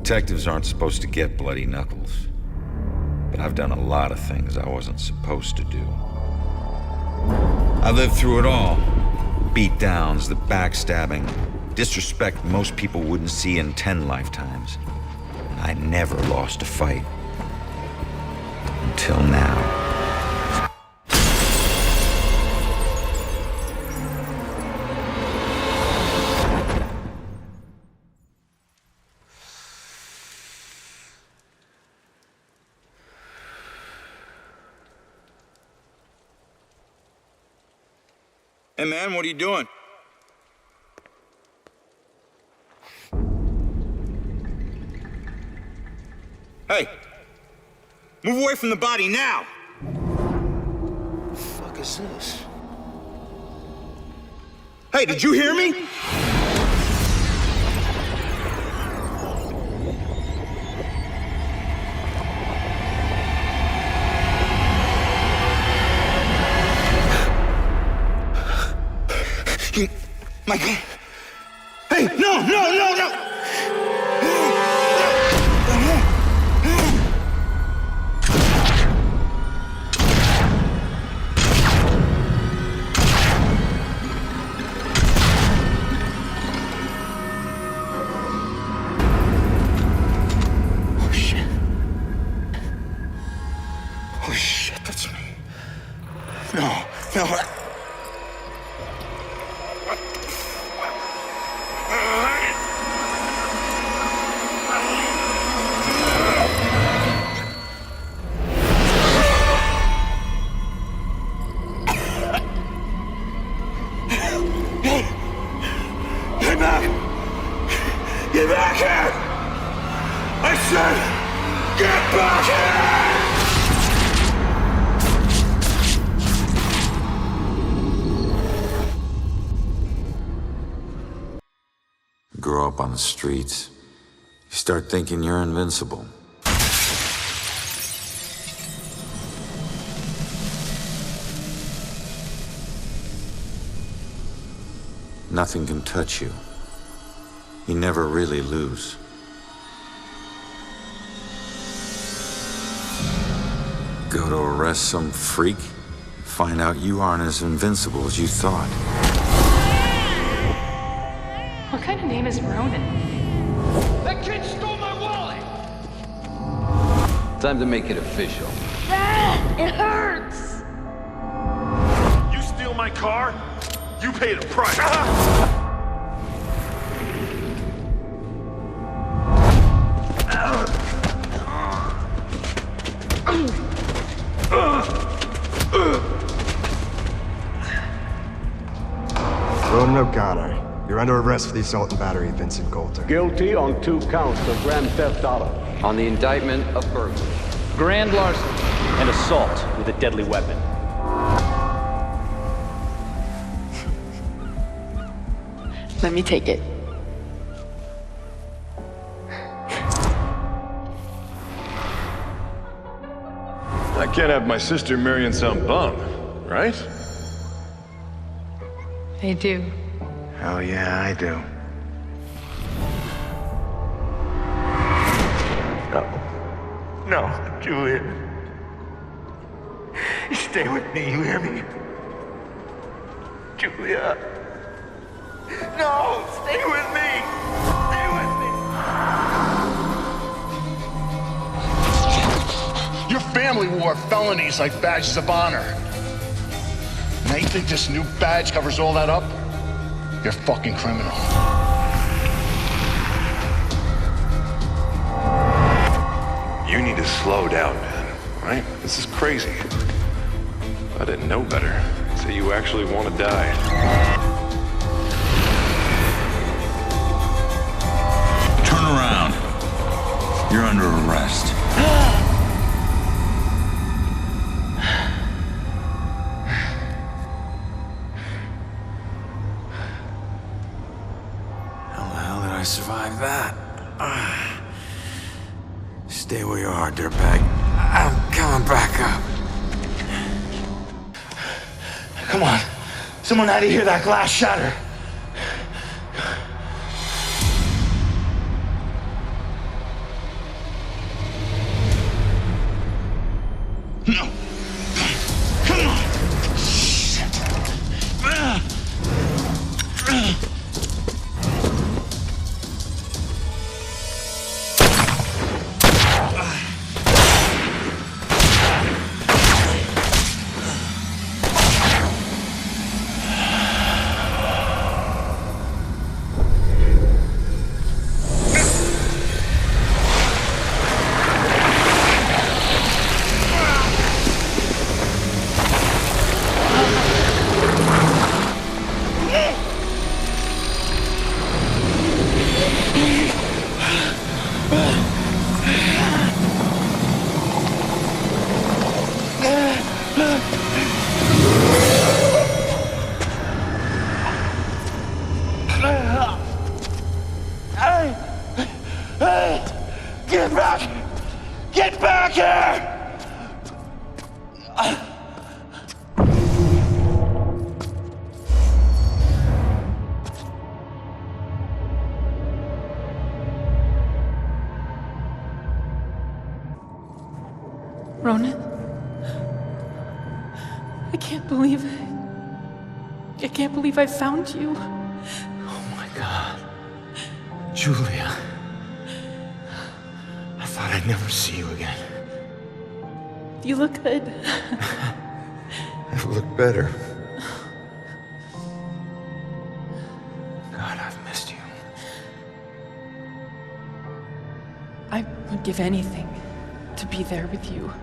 Detectives aren't supposed to get bloody knuckles. But I've done a lot of things I wasn't supposed to do. I lived through it all. Beatdowns, the backstabbing, disrespect most people wouldn't see in 10 lifetimes. And I never lost a fight. Until now. Hey man, what are you doing? Hey! Move away from the body now! What the fuck is this? Hey, did you hear me? My God. Hey, no! Oh shit, that's me. No. Get back here! I said, get back here! Grow up on the streets. You start thinking you're invincible. Nothing can touch you. You never really lose. Go to arrest some freak, find out you aren't as invincible as you thought. What kind of name is Ronan? That kid stole my wallet! Time to make it official. Dad, it hurts! You steal my car, you pay the price. Ronan O'Connor, you're under arrest for the assault and battery of Vincent Coulter. Guilty on 2 counts of grand theft auto. On the indictment of burglary. Grand larceny and assault with a deadly weapon. Let me take it. I can't have my sister marrying some bum, right? I do. Hell yeah, I do. No, Julia. Stay with me, you hear me? Julia. No, stay with me. Stay with me. Your family wore felonies like badges of honor. Now you think this new badge covers all that up? You're a fucking criminal. You need to slow down, man, right? This is crazy. If I didn't know better, I'd say you actually want to die. Turn around. You're under arrest. How the hell did I survive that? Stay where you are, dirtbag. I'm coming back up. Come on. Someone had to hear that glass shatter. No. Come on. Shit. Get back! Get back here! Ronan? I can't believe it. I can't believe I found you. Oh my God. Julia. I thought I'd never see you again. You look good. I've looked better. God, I've missed you. I would give anything to be there with you.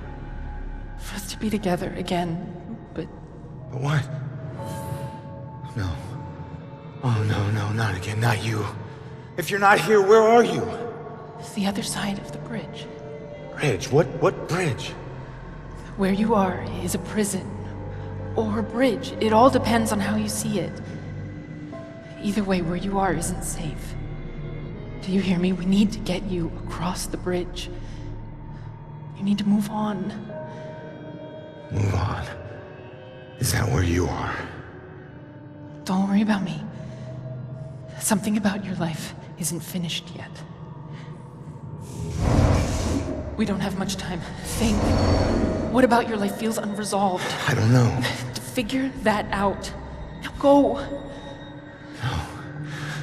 For us to be together again, but... What? No. Oh, no, not again, not you. If you're not here, where are you? It's the other side of the bridge. Bridge? What bridge? Where you are is a prison. Or a bridge. It all depends on how you see it. Either way, where you are isn't safe. Do you hear me? We need to get you across the bridge. You need to move on. Move on? Is that where you are? Don't worry about me. Something about your life isn't finished yet. We don't have much time. Think. What about your life feels unresolved? I don't know. To figure that out. Now go. No.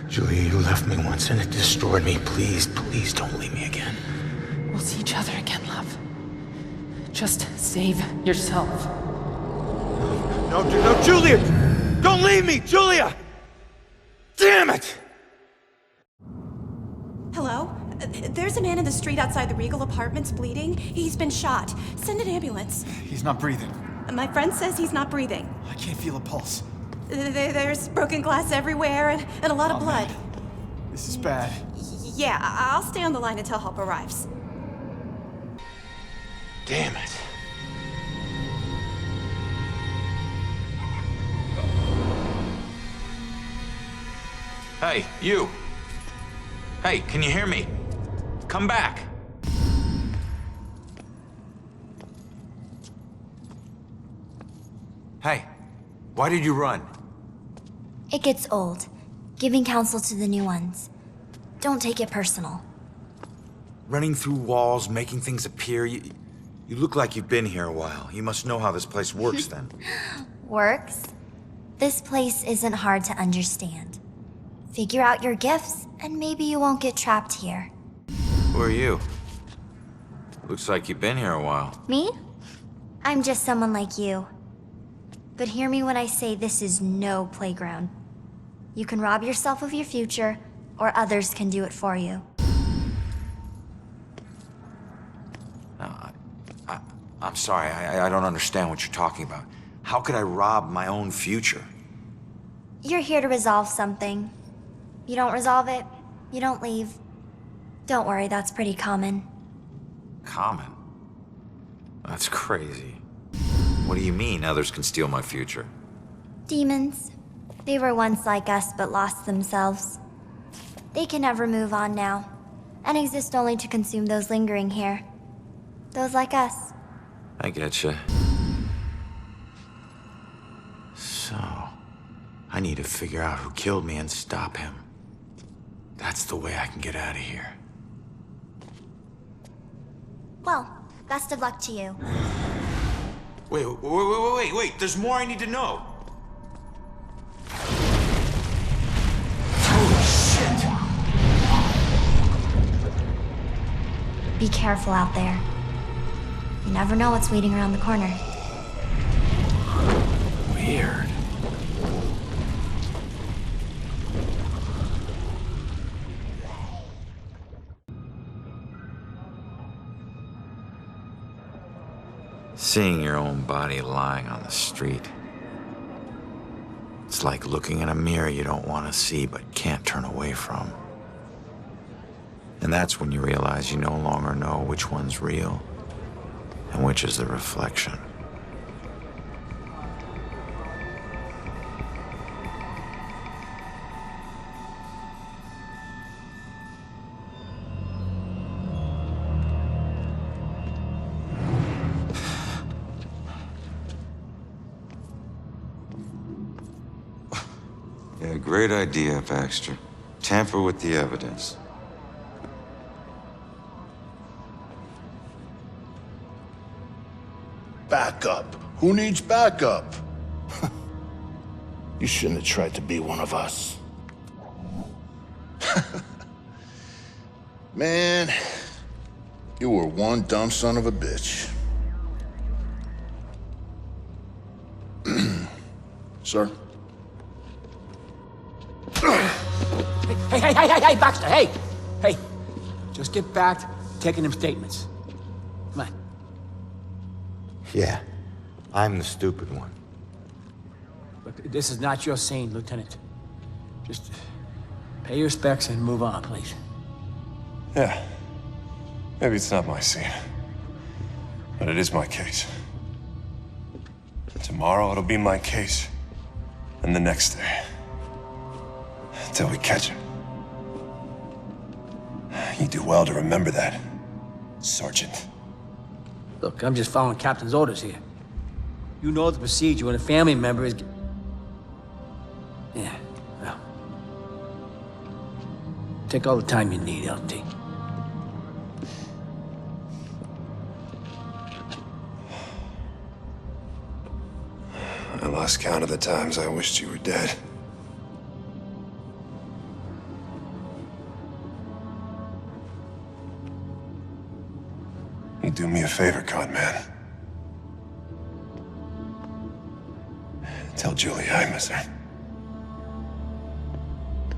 Julia, you left me once and it destroyed me. Please don't leave me again. We'll see each other again, love. Just save yourself. No, Julia! Don't leave me, Julia! Damn it! Hello? There's a man in the street outside the Regal Apartments bleeding. He's been shot. Send an ambulance. He's not breathing. My friend says he's not breathing. I can't feel a pulse. There's broken glass everywhere and a lot of blood. Man. This is bad. Yeah, I'll stay on the line until help arrives. Damn it. Hey, you. Hey, can you hear me? Come back. Hey, why did you run? It gets old, giving counsel to the new ones. Don't take it personal. Running through walls, making things appear. You look like you've been here a while. You must know how this place works then. Works? This place isn't hard to understand. Figure out your gifts, and maybe you won't get trapped here. Who are you? Looks like you've been here a while. Me? I'm just someone like you. But hear me when I say this is no playground. You can rob yourself of your future, or others can do it for you. No, I'm sorry. I don't understand what you're talking about. How could I rob my own future? You're here to resolve something. You don't resolve it, you don't leave. Don't worry, that's pretty common. Common? That's crazy. What do you mean others can steal my future? Demons. They were once like us but lost themselves. They can never move on now, and exist only to consume those lingering here. Those like us. I getcha. So, I need to figure out who killed me and stop him. That's the way I can get out of here. Well, best of luck to you. Wait. There's more I need to know. Be careful out there. You never know what's waiting around the corner. Weird. Seeing your own body lying on the street. It's like looking in a mirror you don't want to see but can't turn away from. And that's when you realize you no longer know which one's real and which is the reflection. Yeah, great idea, Baxter. Tamper with the evidence. Backup. Who needs backup? You shouldn't have tried to be one of us. Man, you were one dumb son of a bitch. Sir? Hey, Baxter, hey! Hey, just get back to taking them statements. Come on. Yeah, I'm the stupid one. Look, this is not your scene, Lieutenant. Just pay your respects and move on, please. Yeah. Maybe it's not my scene. But it is my case. Tomorrow it'll be my case. And the next day. Until we catch him. You do well to remember that, Sergeant. Look, I'm just following Captain's orders here. You know the procedure when a family member is... Yeah, well... Take all the time you need, LT. I lost count of the times I wished you were dead. You do me a favor, con man. Tell Julie I miss her.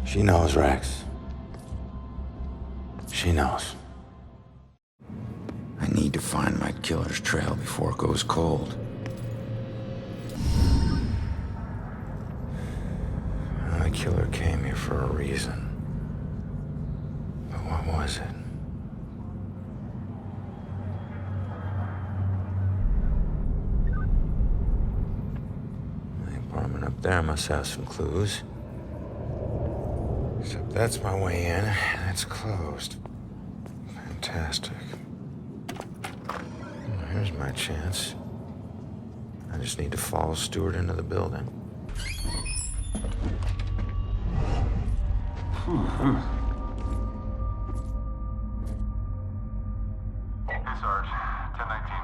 She knows, Rex. She knows. I need to find my killer's trail before it goes cold. The killer came here for a reason. But what was it? The apartment up there must have some clues. Except that's my way in, and it's closed. Fantastic. Well, here's my chance. I just need to follow Stewart into the building. Hey, Sarge. 1019.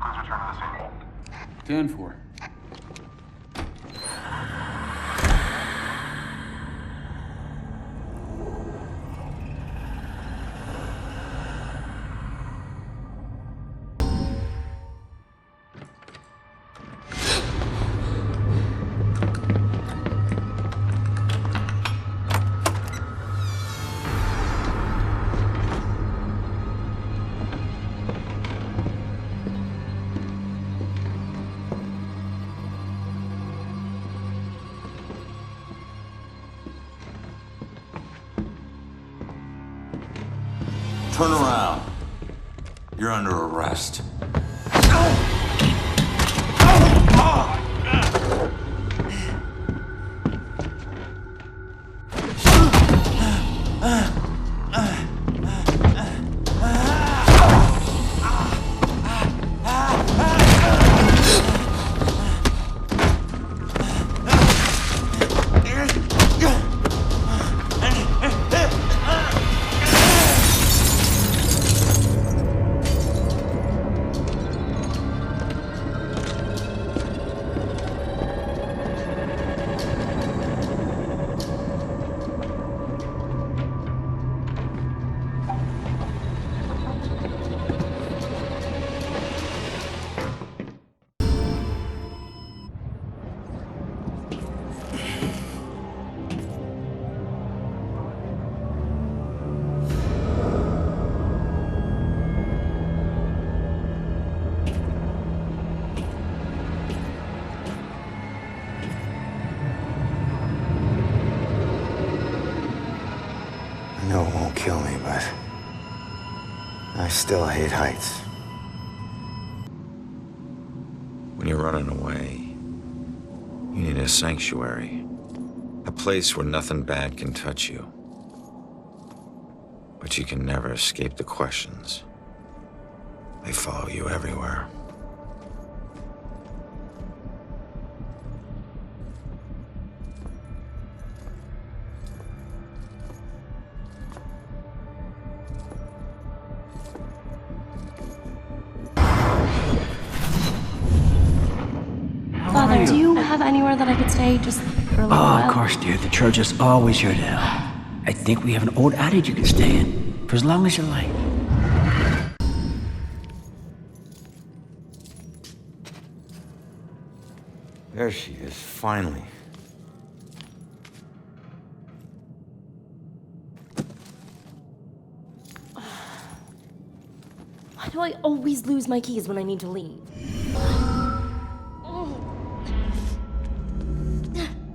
Please return to the scene. 10-4. Turn around. You're under arrest. I still hate heights. When you're running away, you need a sanctuary. A place where nothing bad can touch you. But you can never escape the questions. They follow you everywhere. Father, do you have anywhere that I could stay just for a little while? Of course, dear. The church is always here to help. I think we have an old attic you can stay in for as long as you like. There she is, finally. Why do I always lose my keys when I need to leave?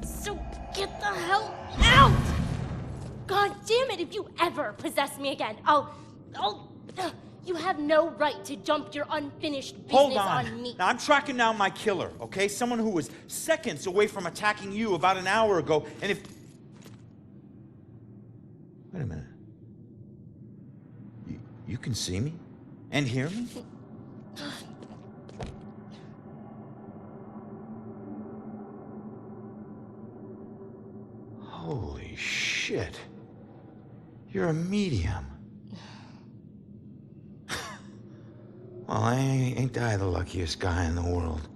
So get the hell out! God damn it, if you ever possess me again, you have no right to dump your unfinished business on me. Now, I'm tracking down my killer, okay? Someone who was seconds away from attacking you about an hour ago, and if... Wait a minute. You can see me? And hear me? Holy shit. You're a medium. Well, ain't I the luckiest guy in the world?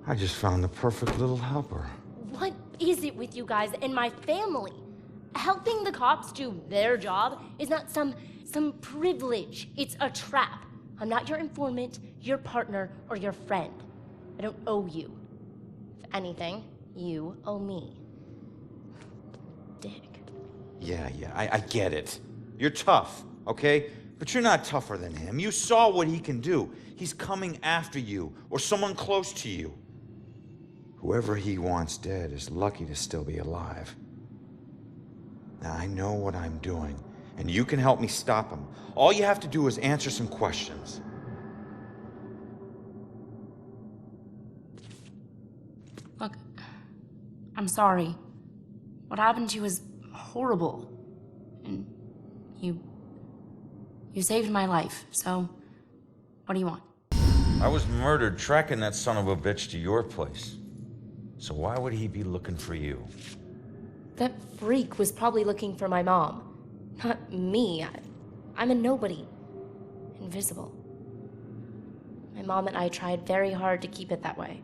I just found the perfect little helper. What is it with you guys and my family? Helping the cops do their job is not some privilege. It's a trap. I'm not your informant, your partner, or your friend. I don't owe you. If anything, you owe me. Dick. Yeah, I get it. You're tough, okay? But you're not tougher than him. You saw what he can do. He's coming after you, or someone close to you. Whoever he wants dead is lucky to still be alive. Now, I know what I'm doing, and you can help me stop him. All you have to do is answer some questions. Look, I'm sorry. What happened to you is horrible. And you saved my life, so what do you want? I was murdered tracking that son of a bitch to your place. So why would he be looking for you? That freak was probably looking for my mom, not me. I'm a nobody. Invisible. My mom and I tried very hard to keep it that way.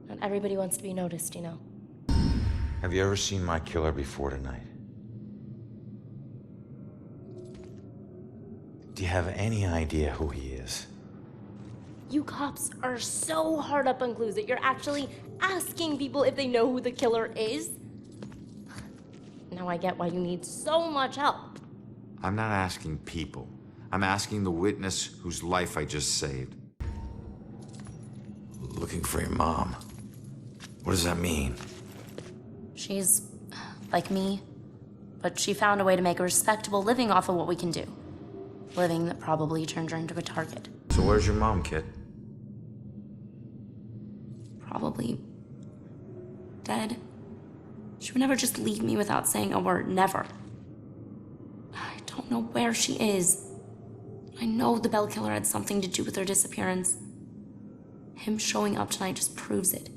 Not everybody wants to be noticed, you know. Have you ever seen my killer before tonight? Do you have any idea who he is? You cops are so hard up on clues that you're actually asking people if they know who the killer is. Now I get why you need so much help. I'm not asking people. I'm asking the witness whose life I just saved. Looking for your mom. What does that mean? She's like me, but she found a way to make a respectable living off of what we can do. Living that probably turned her into a target. So where's your mom, kid? Probably dead. She would never just leave me without saying a word, never. I don't know where she is. I know the Bell Killer had something to do with her disappearance. Him showing up tonight just proves it.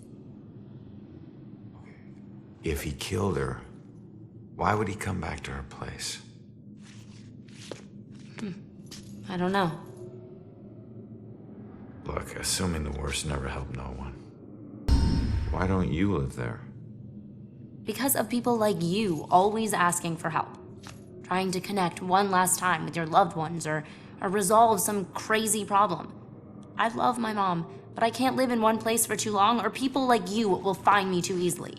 If he killed her, why would he come back to her place? I don't know. Look, assuming the worst never helped no one. Why don't you live there? Because of people like you always asking for help. Trying to connect one last time with your loved ones or resolve some crazy problem. I love my mom, but I can't live in one place for too long or people like you will find me too easily.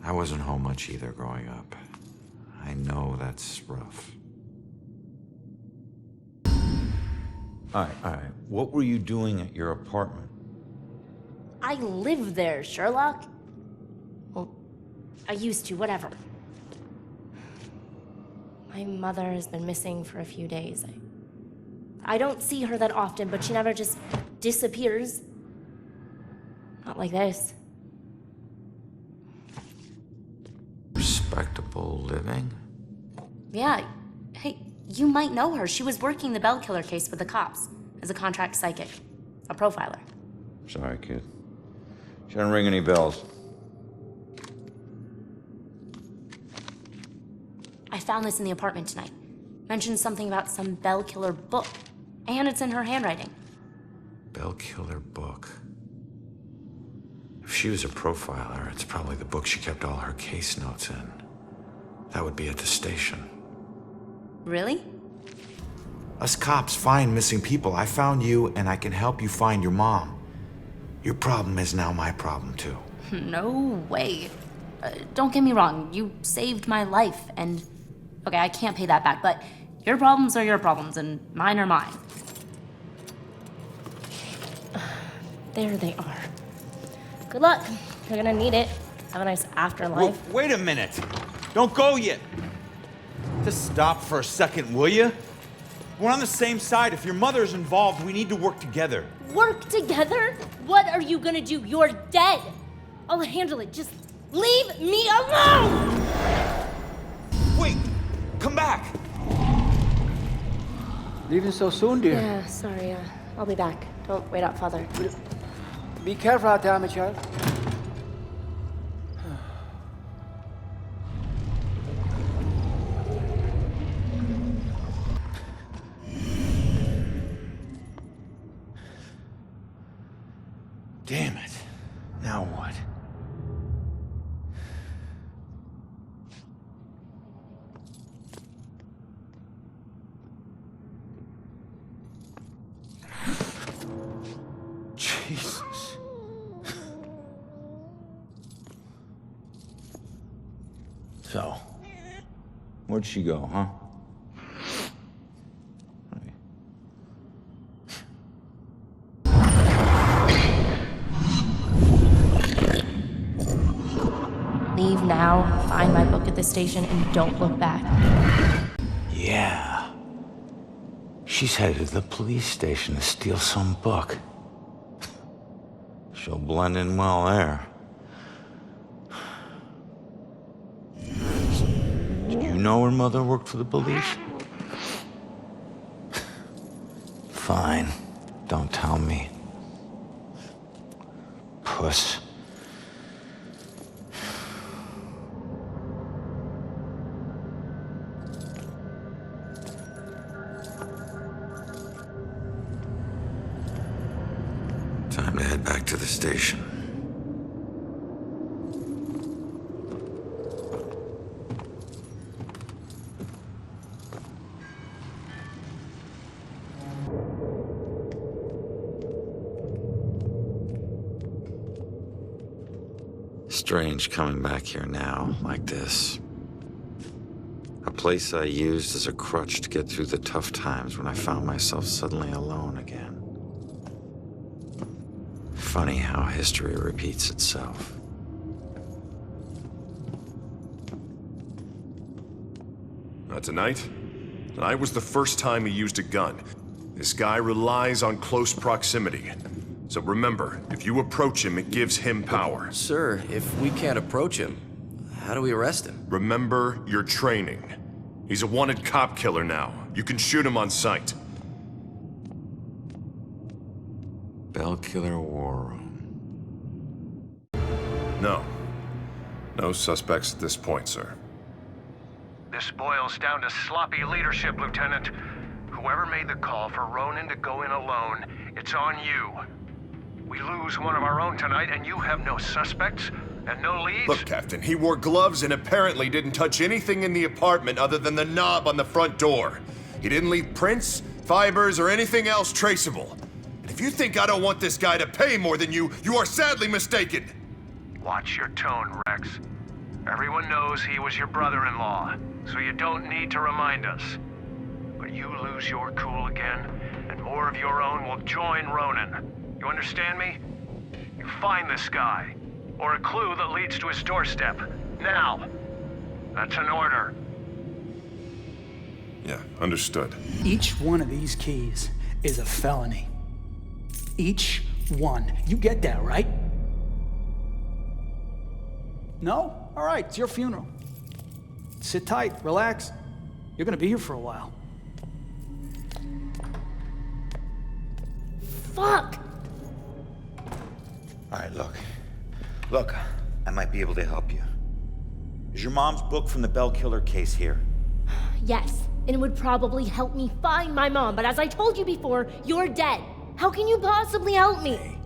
I wasn't home much either growing up. I know that's rough. All right. What were you doing at your apartment? I live there, Sherlock. Well, I used to, whatever. My mother has been missing for a few days. I don't see her that often, but she never just disappears. Not like this. Respectable living? Yeah. Hey, you might know her. She was working the Bell Killer case with the cops as a contract psychic. A profiler. Sorry, kid. She didn't ring any bells. I found this in the apartment tonight. Mentioned something about some Bell Killer book. And it's in her handwriting. Bell Killer book. If she was a profiler, it's probably the book she kept all her case notes in. That would be at the station. Really? Us cops find missing people. I found you, and I can help you find your mom. Your problem is now my problem, too. No way. Don't get me wrong, you saved my life, and... Okay, I can't pay that back, but your problems are your problems, and mine are mine. There they are. Good luck. You're gonna need it. Have a nice afterlife. Whoa, wait a minute. Don't go yet. Just stop for a second, will you? We're on the same side. If your mother's involved, we need to work together. Work together? What are you gonna do? You're dead. I'll handle it. Just leave me alone! Wait! Come back! Leaving so soon, dear? Yeah, sorry. I'll be back. Don't wait up, Father. Be careful out there, my child. Damn it. Now what? Jesus. So, where'd she go, huh? Leave now, find my book at the station, and don't look back. Yeah. She's headed to the police station to steal some book. She'll blend in well there. Did you know her mother worked for the police? Fine. Don't tell me. Puss. Time to head back to the station. Strange coming back here now, like this. A place I used as a crutch to get through the tough times when I found myself suddenly alone again. Funny how history repeats itself. Tonight was the first time he used a gun. This guy relies on close proximity. So remember, if you approach him, it gives him power. Sir, if we can't approach him, how do we arrest him? Remember your training. He's a wanted cop killer now. You can shoot him on sight. Bell Killer War Room. No. No suspects at this point, sir. This boils down to sloppy leadership, Lieutenant. Whoever made the call for Ronan to go in alone, it's on you. We lose one of our own tonight, and you have no suspects and no leads? Look, Captain, he wore gloves and apparently didn't touch anything in the apartment other than the knob on the front door. He didn't leave prints, fibers, or anything else traceable. And if you think I don't want this guy to pay more than you, you are sadly mistaken. Watch your tone, Rex. Everyone knows he was your brother-in-law, so you don't need to remind us. But you lose your cool again, and more of your own will join Ronan. You understand me? You find this guy, or a clue that leads to his doorstep. Now! That's an order. Yeah, understood. Each one of these keys is a felony. Each one. You get that, right? No? All right, it's your funeral. Sit tight, relax. You're gonna be here for a while. Fuck! All right, look, I might be able to help you. Is your mom's book from the Bell Killer case here? Yes, and it would probably help me find my mom, but as I told you before, you're dead. How can you possibly help me? Hey,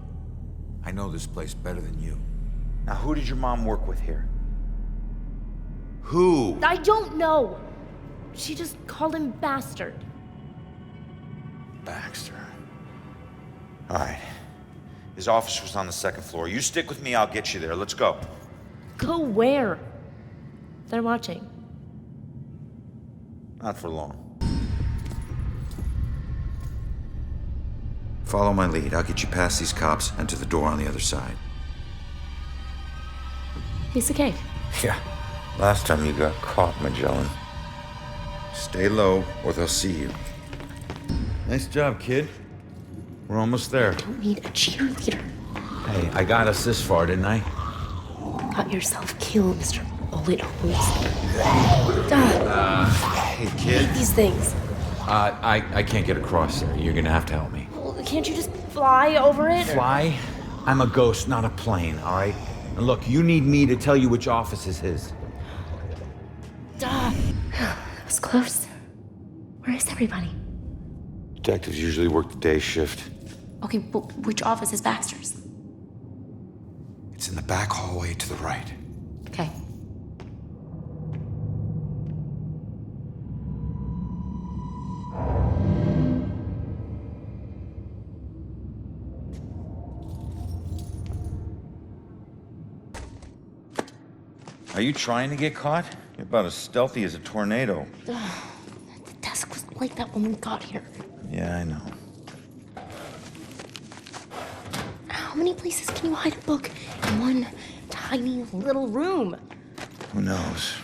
I know this place better than you. Now, who did your mom work with here? Who? I don't know. She just called him bastard. Baxter. All right. His office was on the second floor. You stick with me, I'll get you there. Let's go. Go where? They're watching. Not for long. Follow my lead. I'll get you past these cops and to the door on the other side. Piece of cake. Yeah. Last time you got caught, Magellan. Stay low, or they'll see you. Nice job, kid. We're almost there. I don't need a cheerleader. Hey, I got us this far, didn't I? You got yourself killed, Mr. Bullet Holes. Hey, kid. I hate these things. I can't get across there. You're gonna have to help me. Well, can't you just fly over it? Fly? I'm a ghost, not a plane, all right? And look, you need me to tell you which office is his. That was close. Where is everybody? Detectives usually work the day shift. Okay, but which office is Baxter's? It's in the back hallway to the right. Okay. Are you trying to get caught? You're about as stealthy as a tornado. The desk was like that when we got here. Yeah, I know. How many places can you hide a book in one tiny little room? Who knows?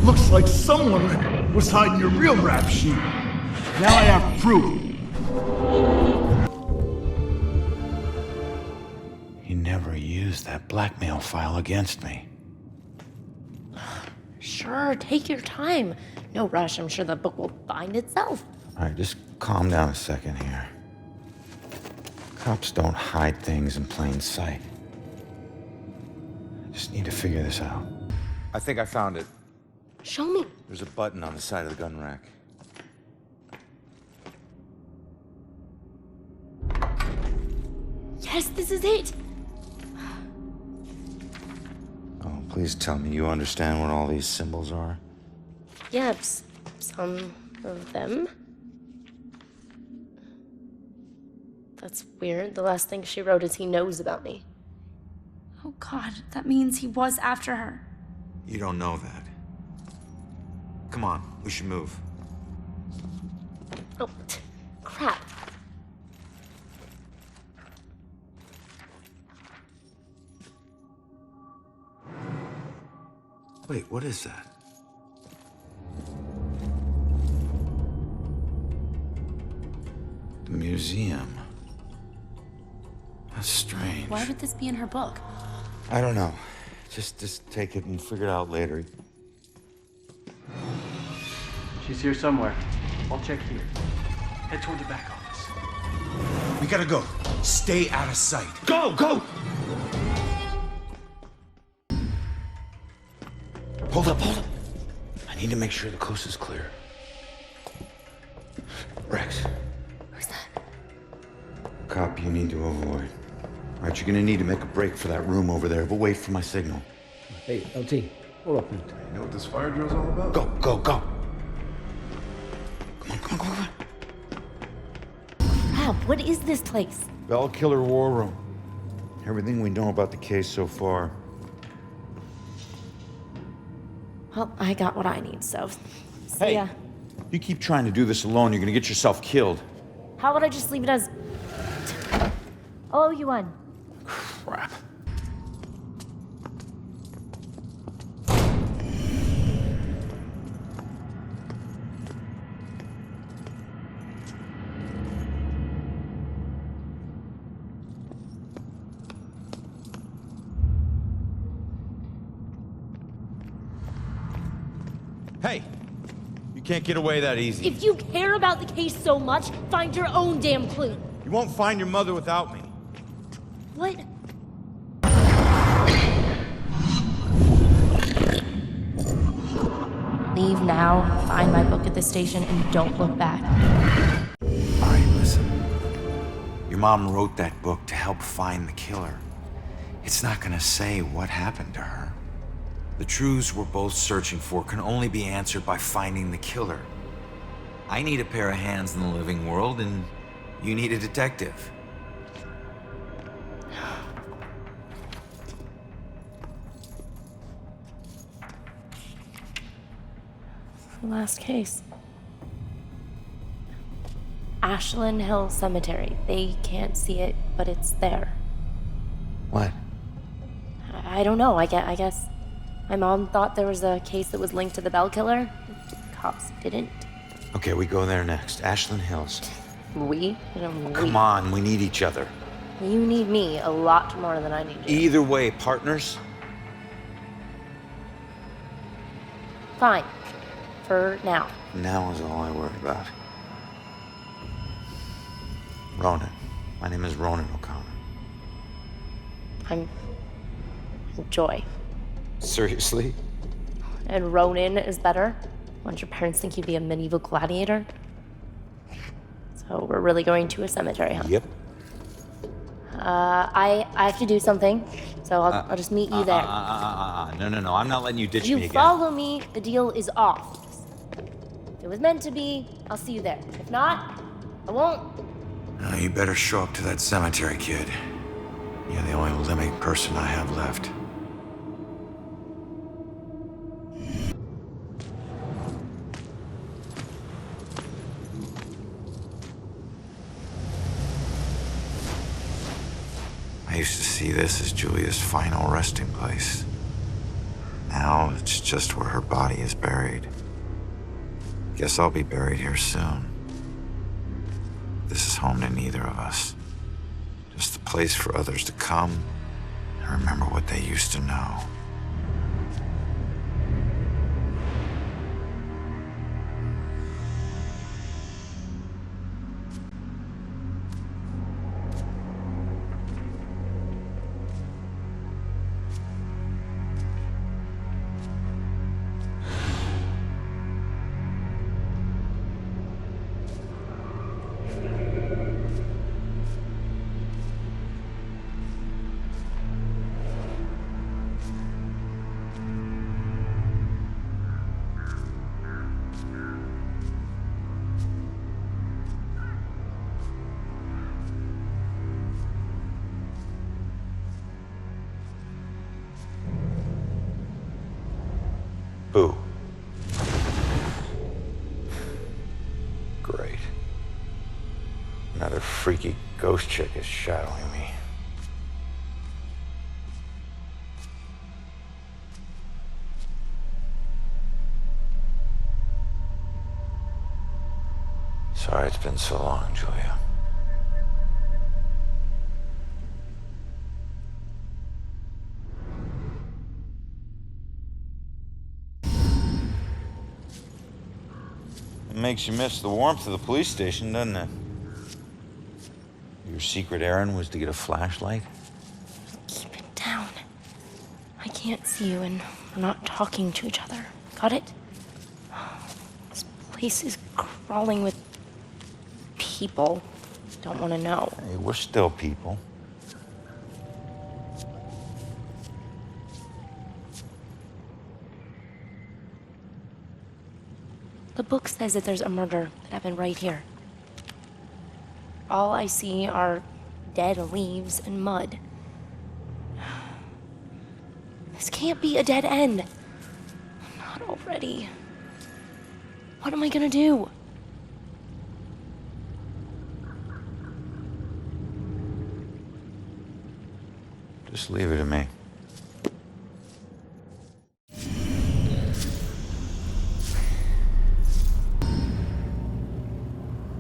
Looks like someone was hiding your real rap sheet. Now I have proof. He never used that blackmail file against me. Sure, take your time. No rush, I'm sure the book will find itself. All right, just calm down a second here. Cops don't hide things in plain sight. I just need to figure this out. I think I found it. Show me. There's a button on the side of the gun rack. Yes, this is it. Oh, please tell me you understand what all these symbols are. Yeah, some of them. That's weird. The last thing she wrote is he knows about me. Oh God, that means he was after her. You don't know that. Come on, we should move. Oh, crap. Wait, what is that? The museum. That's strange. Why would this be in her book? I don't know. Just take it and figure it out later. She's here somewhere. I'll check here. Head toward the back office. We gotta go. Stay out of sight. Go, go! Hold up. I need to make sure the coast is clear. Rex. Who's that? Cop you need to avoid. All right, you're gonna need to make a break for that room over there, but wait for my signal. Hey, LT, hold up a minute. You know what this fire drill's all about? Go. Come on. Crap, what is this place? Bell Killer War Room. Everything we know about the case so far. Well, I got what I need, so see ya. You keep trying to do this alone, you're gonna get yourself killed. How would I just leave it as... I'll owe you one. Crap. Hey! You can't get away that easy. If you care about the case so much, find your own damn clue. You won't find your mother without me. What? Leave now, find my book at the station, and don't look back. All right, listen. Your mom wrote that book to help find the killer. It's not gonna say what happened to her. The truths we're both searching for can only be answered by finding the killer. I need a pair of hands in the living world, and you need a detective. The last case. Ashland Hill Cemetery. They can't see it, but it's there. What? I don't know. I guess my mom thought there was a case that was linked to the Bell killer. Cops didn't. Okay, we go there next. Ashland Hills. We? Come on, we need each other. You need me a lot more than I need you. Either way, partners. Fine. For now. Now is all I worry about. Ronan. My name is Ronan O'Connor. I'm Joy. Seriously? And Ronan is better? Once your parents think you'd be a medieval gladiator? So we're really going to a cemetery, huh? Yep. I have to do something, so I'll just meet you there. No, I'm not letting you ditch You me again. follow me, the deal is off. If it was meant to be, I'll see you there. If not, I won't. You better show up to that cemetery, kid. You're the only living person I have left. I used to see this as Julia's final resting place. Now it's just where her body is buried. Guess I'll be buried here soon. This is home to neither of us. Just a place for others to come and remember what they used to know. Boo. Great. Another freaky ghost chick is shadowing me. Sorry it's been so long, Julia. It makes you miss the warmth of the police station, doesn't it? Your secret errand was to get a flashlight? Keep it down. I can't see you, and we're not talking to each other. Got it? This place is crawling with people. Don't want to know. Hey, we're still people. The book says that there's a murder that happened right here. All I see are dead leaves and mud. This can't be a dead end. Not already. What am I gonna do? Just leave it to me.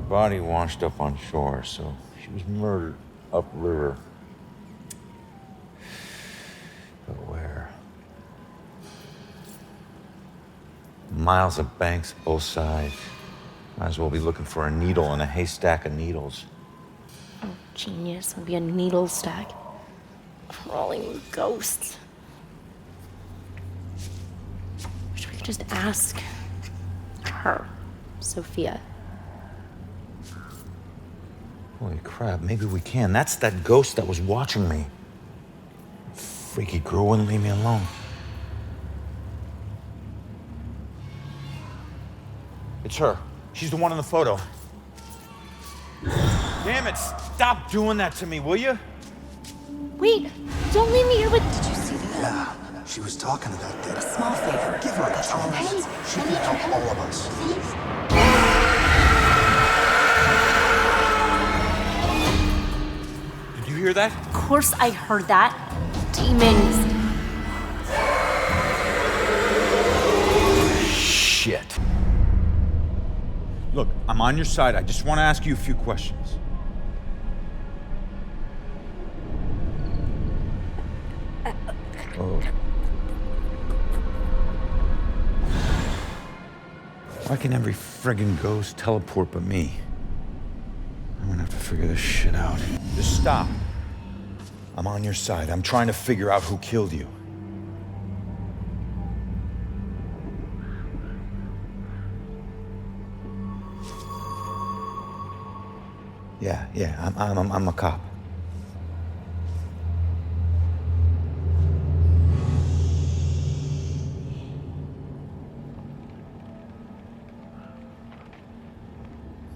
Body washed up on shore, so she was murdered upriver. But where? Miles of banks both sides. Might as well be looking for a needle in a haystack of needles. Oh, genius. It'll be a needle stack. Crawling with ghosts. Wish we could just ask her, Sophia. Holy crap, maybe we can. That's that ghost that was watching me. Freaky girl wouldn't leave me alone. It's her. She's the one in the photo. Damn it, stop doing that to me, will you? Wait, don't leave me here with... Did you see that? Yeah, she was talking to that kid. A small favor. Give her a chance. She can help all of us. Did you hear that? Of course I heard that. Demons. Shit. Look, I'm on your side. I just want to ask you a few questions. Oh. Why can every friggin' ghost teleport but me? I'm gonna have to figure this shit out. Just stop. I'm on your side. I'm trying to figure out who killed you. Yeah, I'm a cop.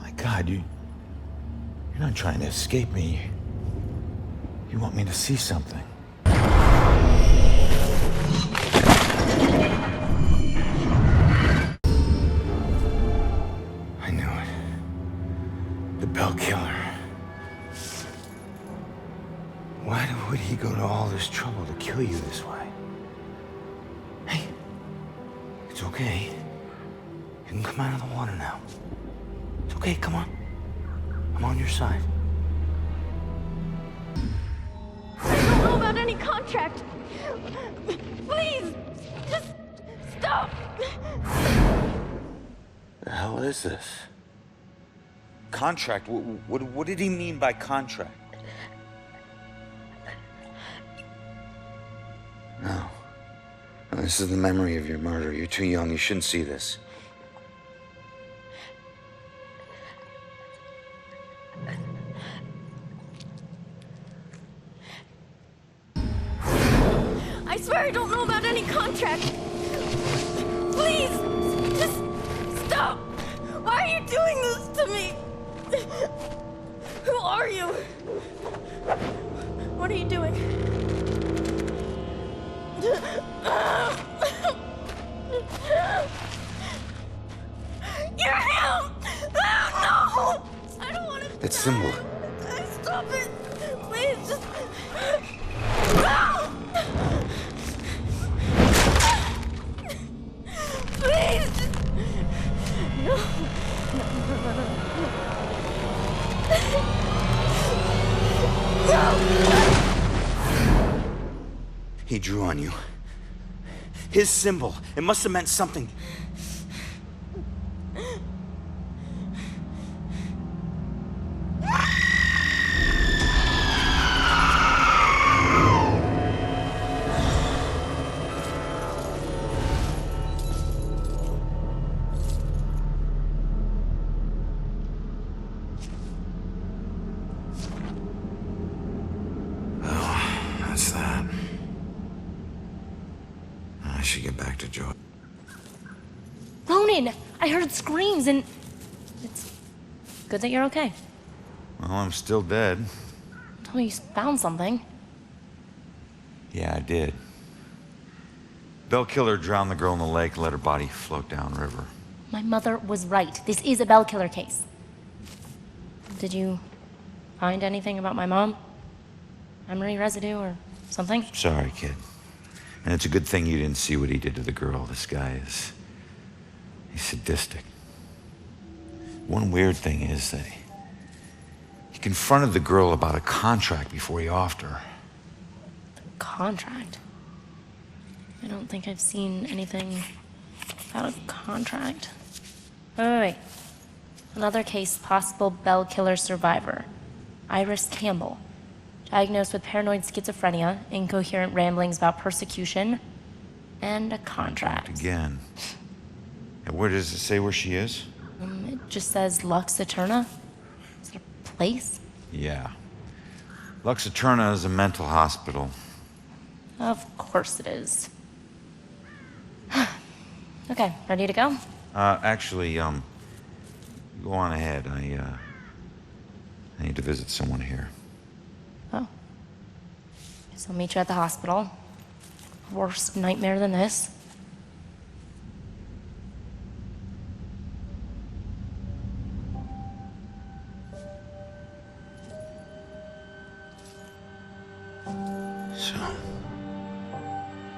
My God, you're not trying to escape me. You want me to see something. I knew it. The Bell Killer. Why would he go to all this trouble to kill you this way? Hey, it's okay. You can come out of the water now. It's okay, come on. I'm on your side. I don't know about any contract. Please, just stop. The hell is this? Contract? What did he mean by contract? No. No, this is the memory of your murder. You're too young. You shouldn't see this. I swear I don't know about any contract. Please, just stop. Why are you doing this to me? Who are you? What are you doing? You're him! Oh, no! I don't want to. That symbol. Stop it! Please, just. No! Please! Just... No. No. He drew on you. His symbol. It must have meant something. I should get back to Joy. Ronan, I heard screams and it's good that you're okay. Well, I'm still dead. Tell me you found something. Yeah, I did. Bell Killer drowned the girl in the lake and let her body float downriver. My mother was right. This is a Bell Killer case. Did you find anything about my mom? Memory residue or Something? Sorry, kid. And it's a good thing you didn't see what he did to the girl. This guy is... he's sadistic. One weird thing is that he confronted the girl about a contract before he offed her. Contract? I don't think I've seen anything about a contract. Wait. Another case, possible Bell killer survivor. Iris Campbell. Diagnosed with paranoid schizophrenia, incoherent ramblings about persecution, and a contract. Again. And where does it say where she is? It just says Lux Eterna. Is it a place? Yeah. Lux Eterna is a mental hospital. Of course it is. Okay, ready to go? Actually, go on ahead. I need to visit someone here. Oh. Guess I'll meet you at the hospital. Worst nightmare than this. So,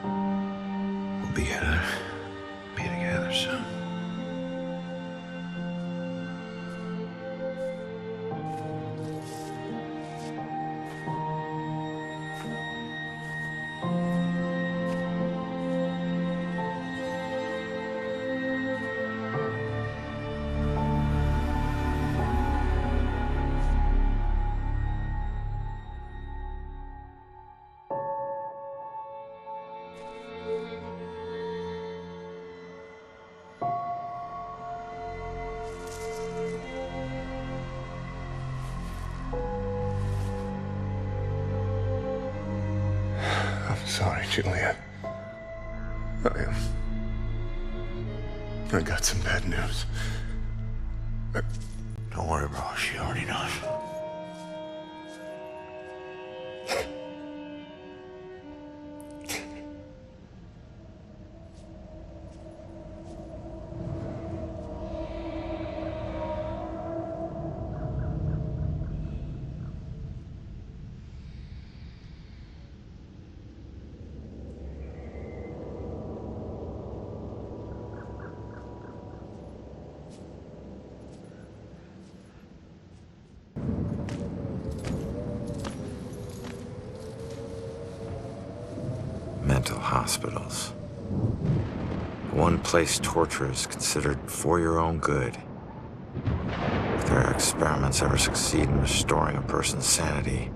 we'll be together soon. Sorry, Juliet. I got some bad news. Don't worry, bro. She already knows. Mental hospitals. One place torture is considered for your own good. If their experiments ever succeed in restoring a person's sanity,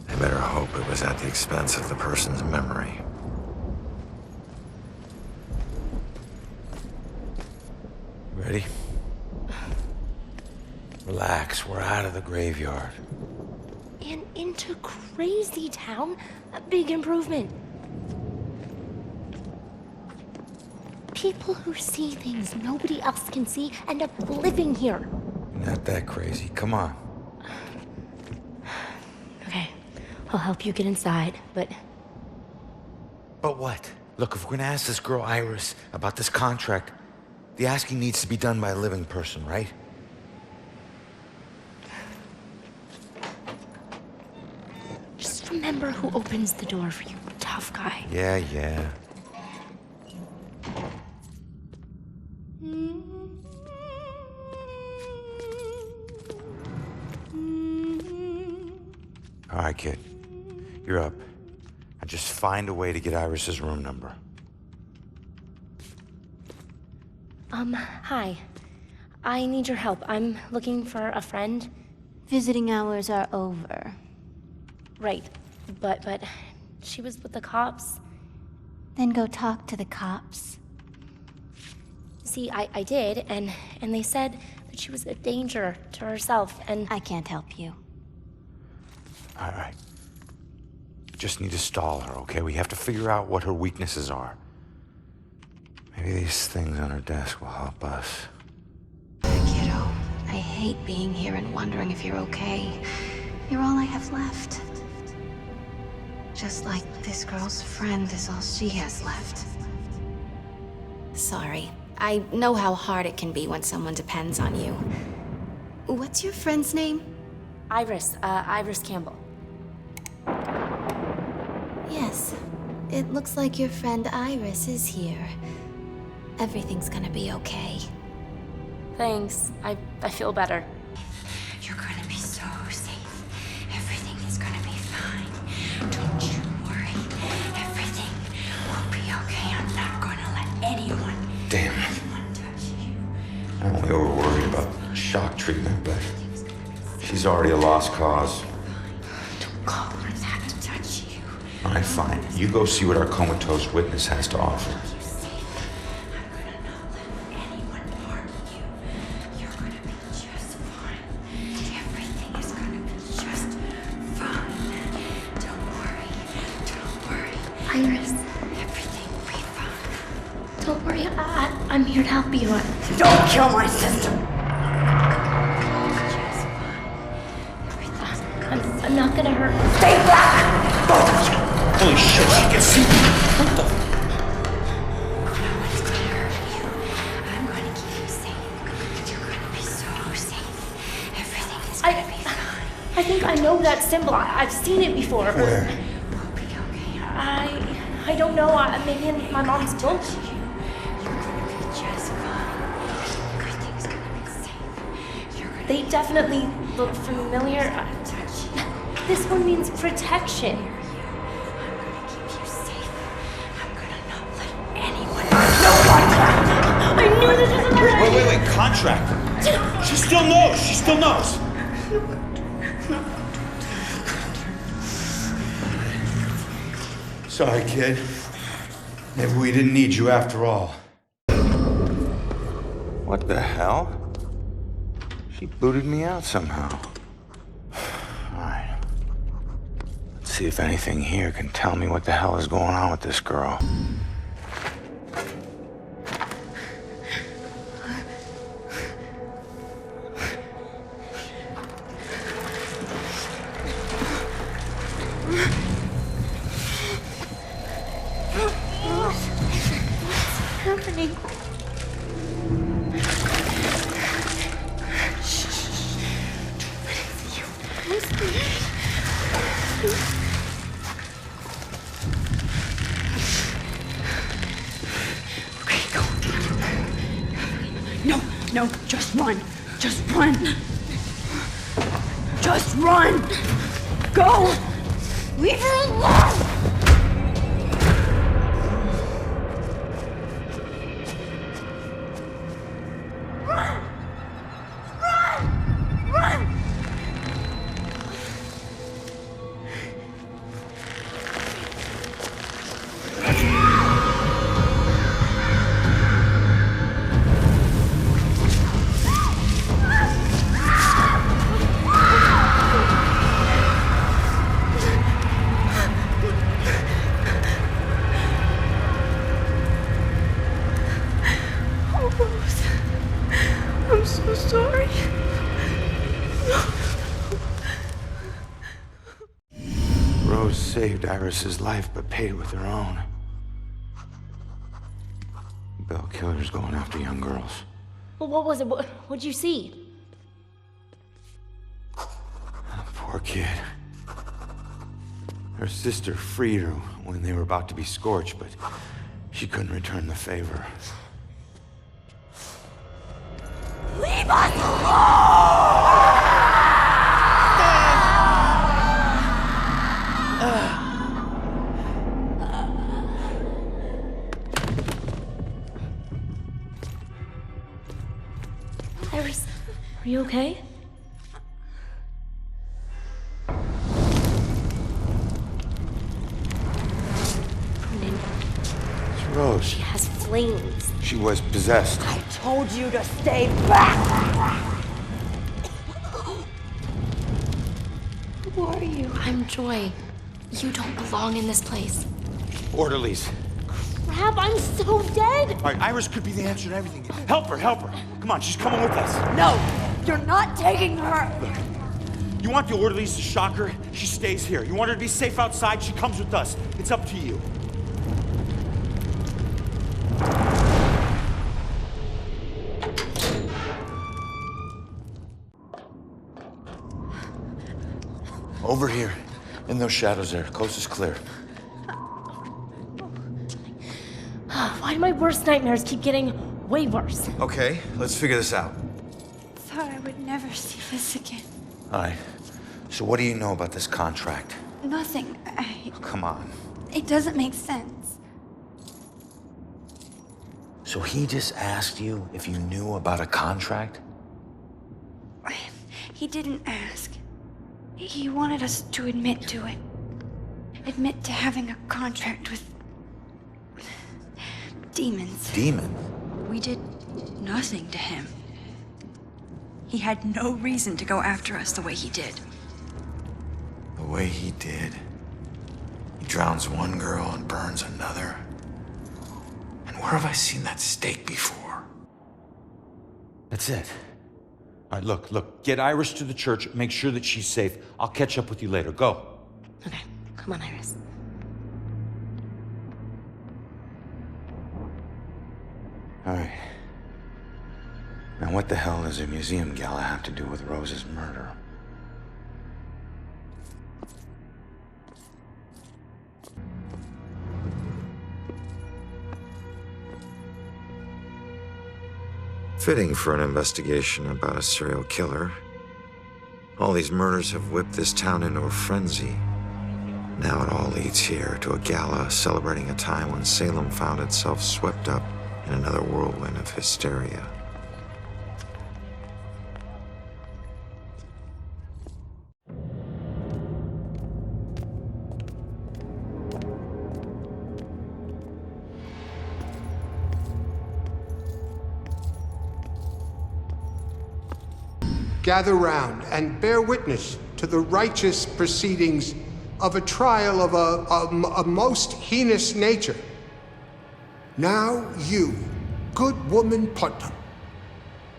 they better hope it was at the expense of the person's memory. Ready? Relax, we're out of the graveyard. And into Crazy Town? A big improvement. People who see things nobody else can see end up living here. Not that crazy. Come on. Okay, I'll help you get inside, but... But what? Look, if we're gonna ask this girl Iris about this contract, the asking needs to be done by a living person, right? Just remember who opens the door for you, tough guy. Yeah. All right, kid. You're up. Now just find a way to get Iris's room number. Hi. I need your help. I'm looking for a friend. Visiting hours are over. Right. But she was with the cops. Then go talk to the cops. See, I did, and they said that she was a danger to herself, and... I can't help you. All right. Just need to stall her, okay? We have to figure out what her weaknesses are. Maybe these things on her desk will help us. Kiddo, I hate being here and wondering if you're okay. You're all I have left. Just like this girl's friend is all she has left. Sorry. I know how hard it can be when someone depends on you. What's your friend's name? Iris Campbell. Yes. It looks like your friend Iris is here. Everything's gonna be okay. Thanks. I feel better. You're gonna be so safe. Everything is gonna be fine. Don't you worry. Everything will be okay. I'm not gonna let anyone Damn. touch you. I'm only over worried about shock treatment, but she's already a lost cause. Don't call her that to touch you. All right, fine. You go see what our comatose witness has to offer. Iris, everything will be fine. Don't worry, I'm here to help you. Don't kill my sister! I'm not gonna hurt you. Stay back! Holy shit, she can see me! What the? I'm going to keep you safe. You're going to be so safe. Everything is going to be fine. I think I know that symbol. I've seen it before. Where? I don't know. Maybe in my mom's book. Just fine. Everything's going to be safe. They definitely look familiar. This one means protection. I'm going to keep you safe. I'm going to not let anyone. No contract! I knew this was another. Wait, contract. She still knows. She still knows. Sorry, kid. Maybe we didn't need you after all. What the hell? She booted me out somehow. Alright. Let's see if anything here can tell me what the hell is going on with this girl. Happening. Okay, go. No, just run. Just run. Just run. Go. Leave her alone. I'm so sorry. Rose saved Iris's life, but paid with her own. Bell killers going after young girls. Well, what was it? What'd you see? Poor kid. Her sister freed her when they were about to be scorched, but she couldn't return the favor. Leave us alone! Iris, are you okay? Ronan, It's Rose. she has flames. She was possessed. I told you to stay back! Who are you? I'm Joy. You don't belong in this place. Orderlies. Crap, I'm so dead! All right, Iris could be the answer to everything. Help her, help her. Come on, she's coming with us. No, you're not taking her! Look, you want the orderlies to shock her? She stays here. You want her to be safe outside? She comes with us. It's up to you. Over here. In those shadows there. Coast is clear. Why do my worst nightmares keep getting way worse? Okay, let's figure this out. Thought I would never see this again. All right. So what do you know about this contract? Nothing. Come on. It doesn't make sense. So he just asked you if you knew about a contract? He didn't ask. He wanted us to admit to it. Admit to having a contract with... demons. Demons? We did nothing to him. He had no reason to go after us the way he did. The way he did. He drowns one girl and burns another. And where have I seen that stake before? That's it. All right, look. Get Iris to the church. Make sure that she's safe. I'll catch up with you later. Go. Okay, come on, Iris. All right. Now what the hell does a museum gala have to do with Rose's murder? Fitting for an investigation about a serial killer. All these murders have whipped this town into a frenzy. Now it all leads here to a gala celebrating a time when Salem found itself swept up in another whirlwind of hysteria. Gather round and bear witness to the righteous proceedings of a trial of a most heinous nature. Now you, good woman Putnam,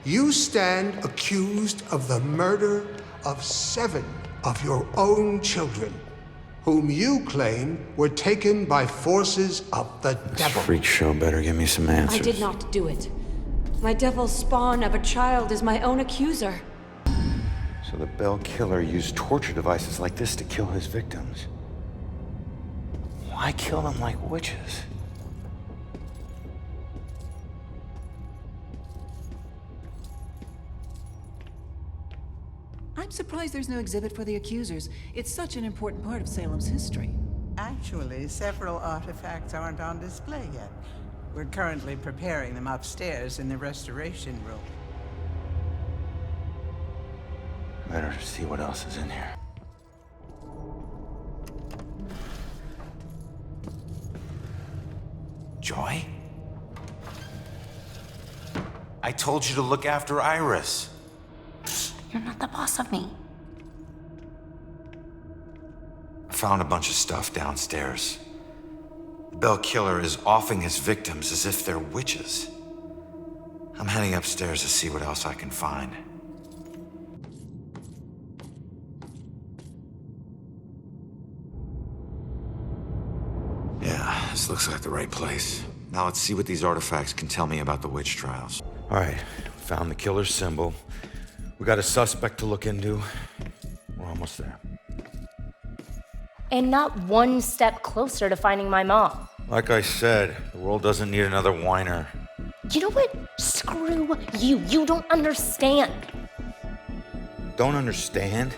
you stand accused of the murder of 7 of your own children, whom you claim were taken by forces of the devil. This freak show better give me some answers. I did not do it. My devil spawn of a child is my own accuser. So the Bell killer used torture devices like this to kill his victims. Why kill them like witches? I'm surprised there's no exhibit for the accusers. It's such an important part of Salem's history. Actually, several artifacts aren't on display yet. We're currently preparing them upstairs in the restoration room. Better see what else is in here. Joy? I told you to look after Iris. You're not the boss of me. I found a bunch of stuff downstairs. The Bell killer is offing his victims as if they're witches. I'm heading upstairs to see what else I can find. Yeah, this looks like the right place. Now let's see what these artifacts can tell me about the witch trials. All right, found the killer's symbol. We got a suspect to look into. We're almost there. And not one step closer to finding my mom. Like I said, the world doesn't need another whiner. You know what? Screw you. You don't understand. Don't understand?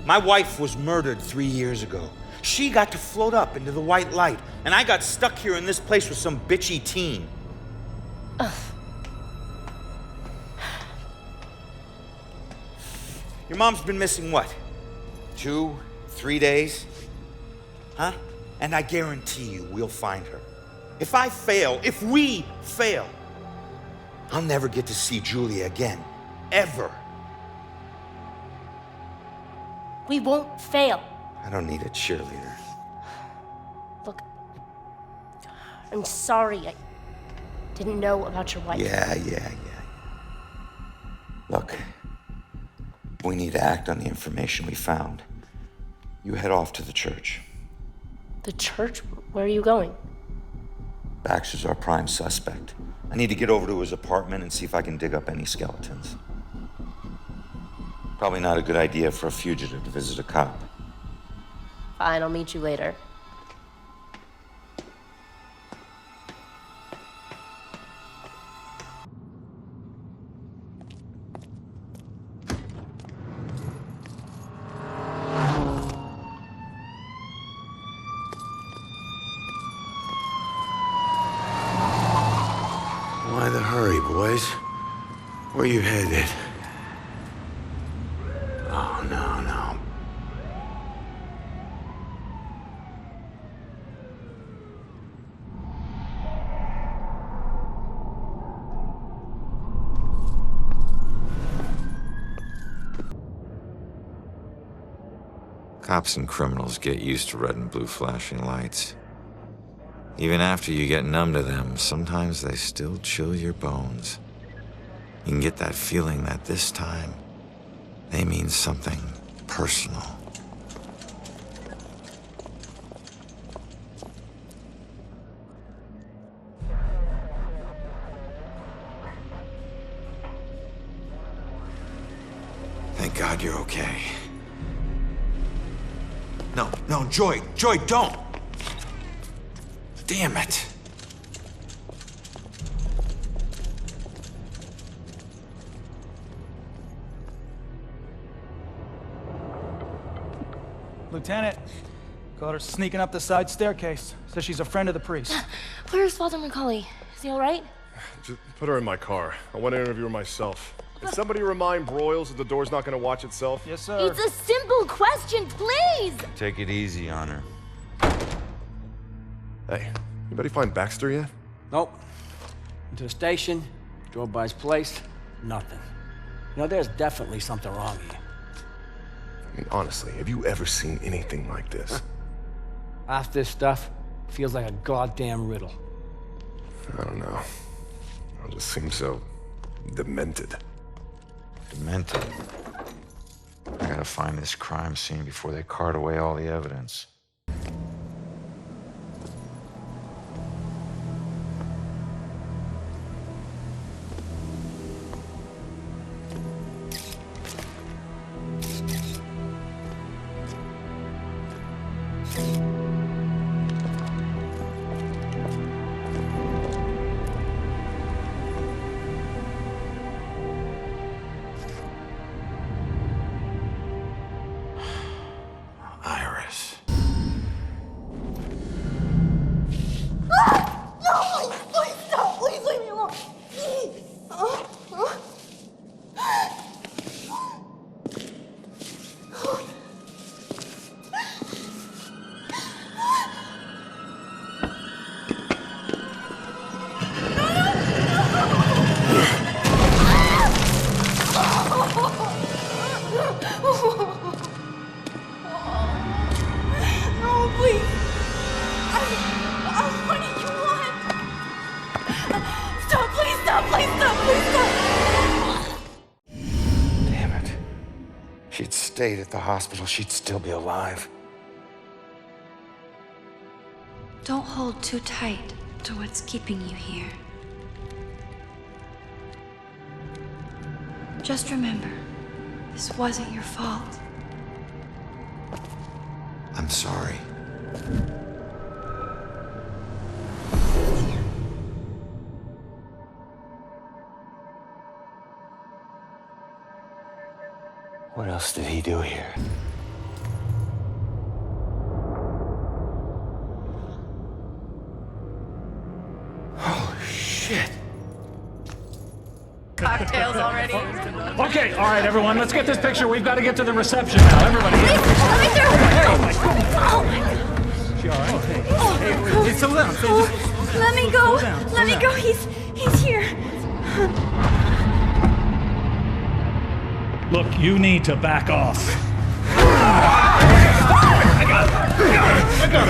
My wife was murdered 3 years ago. She got to float up into the white light, and I got stuck here in this place with some bitchy teen. Ugh. Your mom's been missing what? 2, 3 days? Huh? And I guarantee you we'll find her. If we fail, I'll never get to see Julia again. Ever. We won't fail. I don't need a cheerleader. Look, I'm sorry. I didn't know about your wife. Yeah. Look, we need to act on the information we found. You head off to the church. The church? Where are you going? Baxter's our prime suspect. I need to get over to his apartment and see if I can dig up any skeletons. Probably not a good idea for a fugitive to visit a cop. Fine, I'll meet you later. hurry, boys. Where you headed? Oh, no, no. Cops and criminals get used to red and blue flashing lights. Even after you get numb to them, sometimes they still chill your bones. You can get that feeling that this time, they mean something personal. Thank God you're okay. No, Joy, don't! Damn it! Lieutenant, caught her sneaking up the side staircase. Says she's a friend of the priest. Where's Father Macaulay? Is he all right? Just put her in my car. I want to interview her myself. Can somebody remind Broyles that the door's not going to watch itself? Yes, sir. It's a simple question, please! Take it easy on her. Hey, anybody find Baxter yet? Nope. Went to the station, drove by his place, nothing. You know, there's definitely something wrong here. I mean, honestly, have you ever seen anything like this? Half this stuff feels like a goddamn riddle. I don't know. It just seems so demented. Demented. I gotta find this crime scene before they cart away all the evidence. Stayed at the hospital, she'd still be alive. Don't hold too tight to what's keeping you here. Just remember, this wasn't your fault. I'm sorry. What else did he do here? Holy shit. Cocktails already? Okay, all right, everyone, let's get this picture. We've got to get to the reception now. Everybody. Let me through! Oh my God. Oh my God. She all right? Hey, slow down. Let me go. Let me go. He's here. Look, you need to back off. I got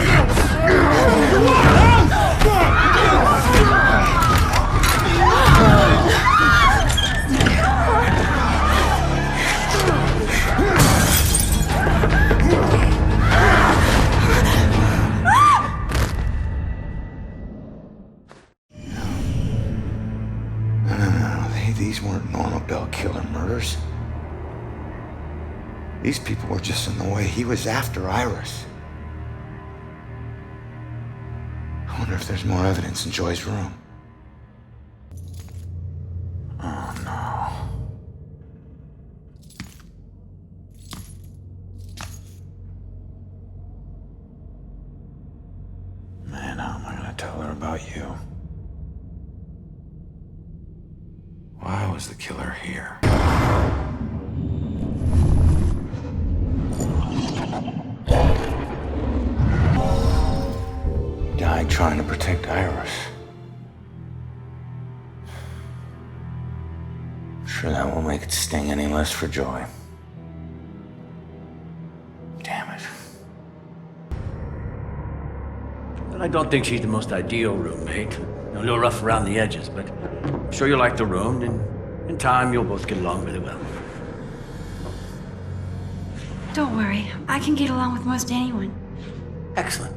No. These weren't normal Bell Killer murders. These people were just in the way. He was after Iris. I wonder if there's more evidence in Joy's room. Oh, no. Man, how am I gonna tell her about you? is the killer here? Died trying to protect Iris. Sure that won't make it sting any less for Joy. Damn it. Well, I don't think she's the most ideal roommate. A little rough around the edges, but I'm sure you'll like the room, and in time you'll both get along really well. Don't worry, I can get along with most anyone. Excellent.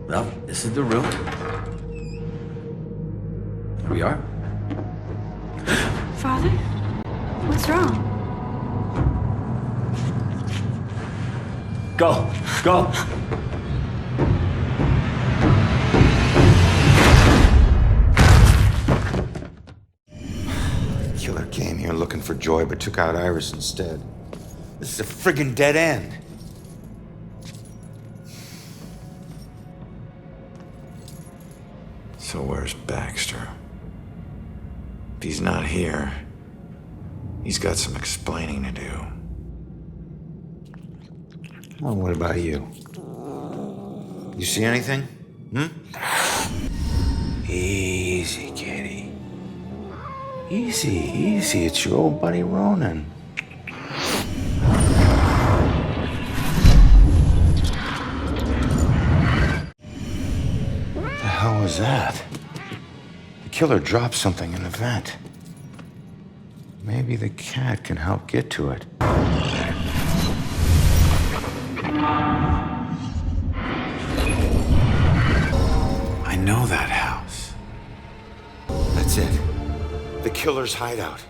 Well, this is the room. Here we are. Father? What's wrong? Go! Go! The killer came here looking for Joy, but took out Iris instead. This is a friggin' dead end. So where's Baxter? If he's not here, he's got some explaining to do. Oh, what about you? You see anything? Easy, kitty. Easy, easy. It's your old buddy Ronan. What the hell was that? The killer dropped something in the vent. Maybe the cat can help get to it. I know that house. That's it. The killer's hideout.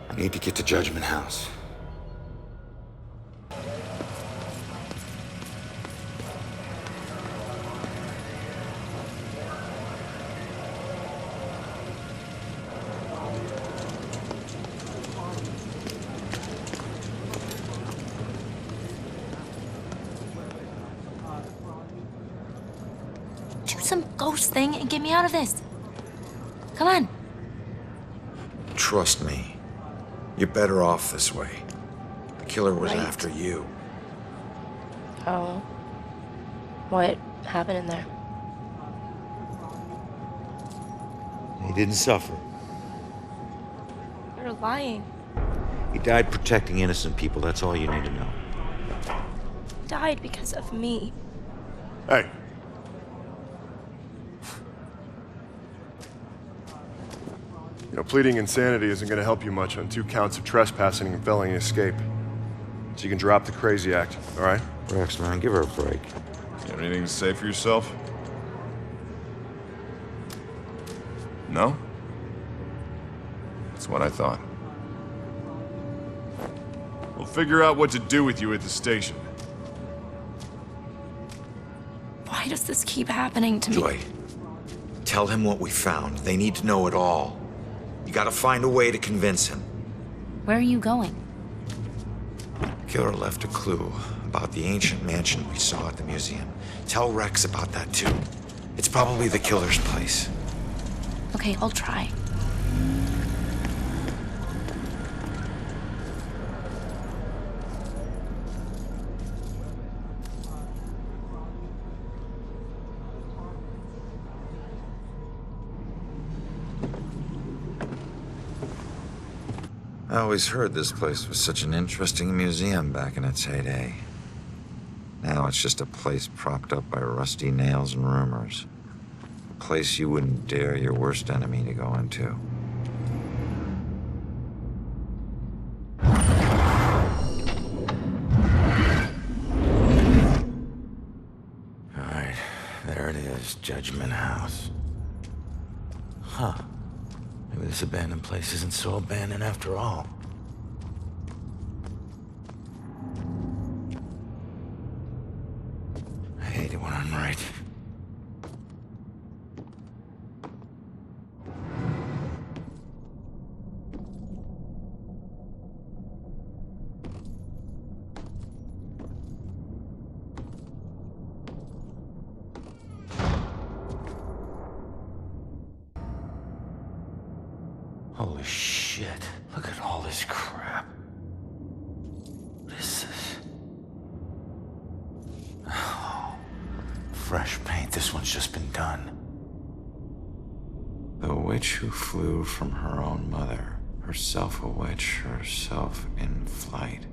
I need to get to Judgment House. Do some ghost thing and get me out of this. Come on. Trust me. You're better off this way. The killer was Right. after you. Oh. What happened in there? He didn't suffer. You're lying. He died protecting innocent people. That's all you need to know. Died because of me. Hey. You know, pleading insanity isn't going to help you much on 2 counts of trespassing and felony escape. So you can drop the crazy act, all right? Rex, man, give her a break. You have anything to say for yourself? No? That's what I thought. We'll figure out what to do with you at the station. Why does this keep happening to me? Joy, tell him what we found. They need to know it all. You gotta find a way to convince him. Where are you going? Killer left a clue about the ancient mansion we saw at the museum. Tell Rex about that too. It's probably the killer's place. Okay, I'll try. I always heard this place was such an interesting museum back in its heyday. Now it's just a place propped up by rusty nails and rumors. A place you wouldn't dare your worst enemy to go into. All right, there it is, Judgment House. Huh. Maybe this abandoned place isn't so abandoned after all. I hate it when I'm right. Holy shit. shit. Look at all this crap. What is this? Oh, fresh paint. This one's just been done. The witch who flew from her own mother, herself a witch, herself in flight,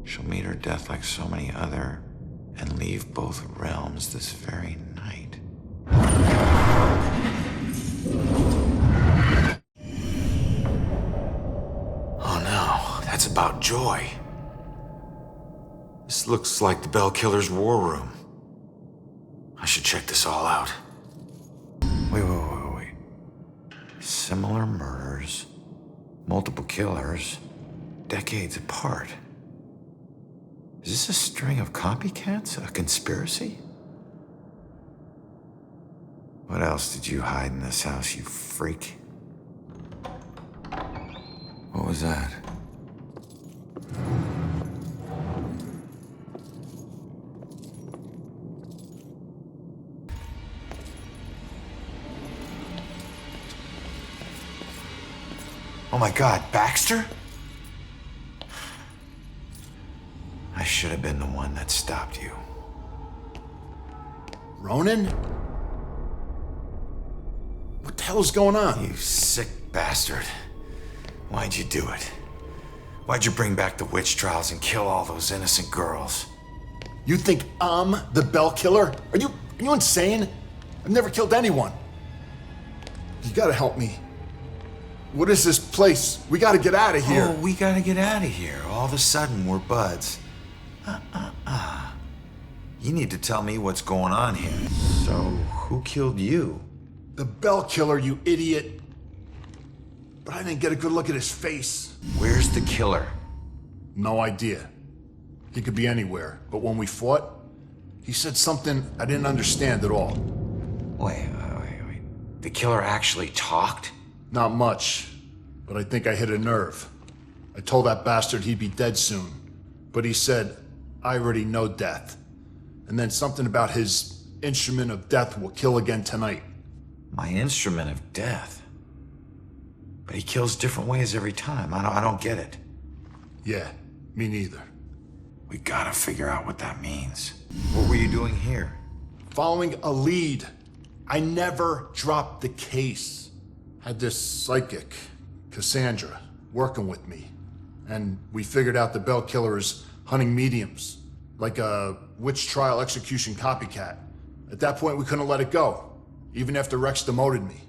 shall meet her death like so many other, and leave both realms this very night. Oh no, that's about Joy. This looks like the Bell Killer's war room. I should check this all out. Wait. Similar murders, multiple killers, decades apart. Is this a string of copycats? A conspiracy? What else did you hide in this house, you freak? What was that? Oh my God, Baxter? I should have been the one that stopped you. Ronan? What the hell is going on? You sick bastard. Why'd you do it? Why'd you bring back the witch trials and kill all those innocent girls? You think I'm the Bell Killer? Are you insane? I've never killed anyone. You gotta help me. What is this place? We gotta get out of here. Oh, we gotta get out of here. All of a sudden, we're buds. You need to tell me what's going on here. So, who killed you? The Bell Killer, you idiot. But I didn't get a good look at his face. Where's the killer? No idea. He could be anywhere. But when we fought, he said something I didn't understand at all. Wait. The killer actually talked? Not much, but I think I hit a nerve. I told that bastard he'd be dead soon, but he said, I already know death. And then something about his instrument of death will kill again tonight. My instrument of death? But he kills different ways every time. I don't get it. Yeah, me neither. We gotta figure out what that means. What were you doing here? Following a lead. I never dropped the case. Had this psychic, Cassandra, working with me. And we figured out the Bell Killer is hunting mediums, like a witch trial execution copycat. At that point, we couldn't let it go, even after Rex demoted me.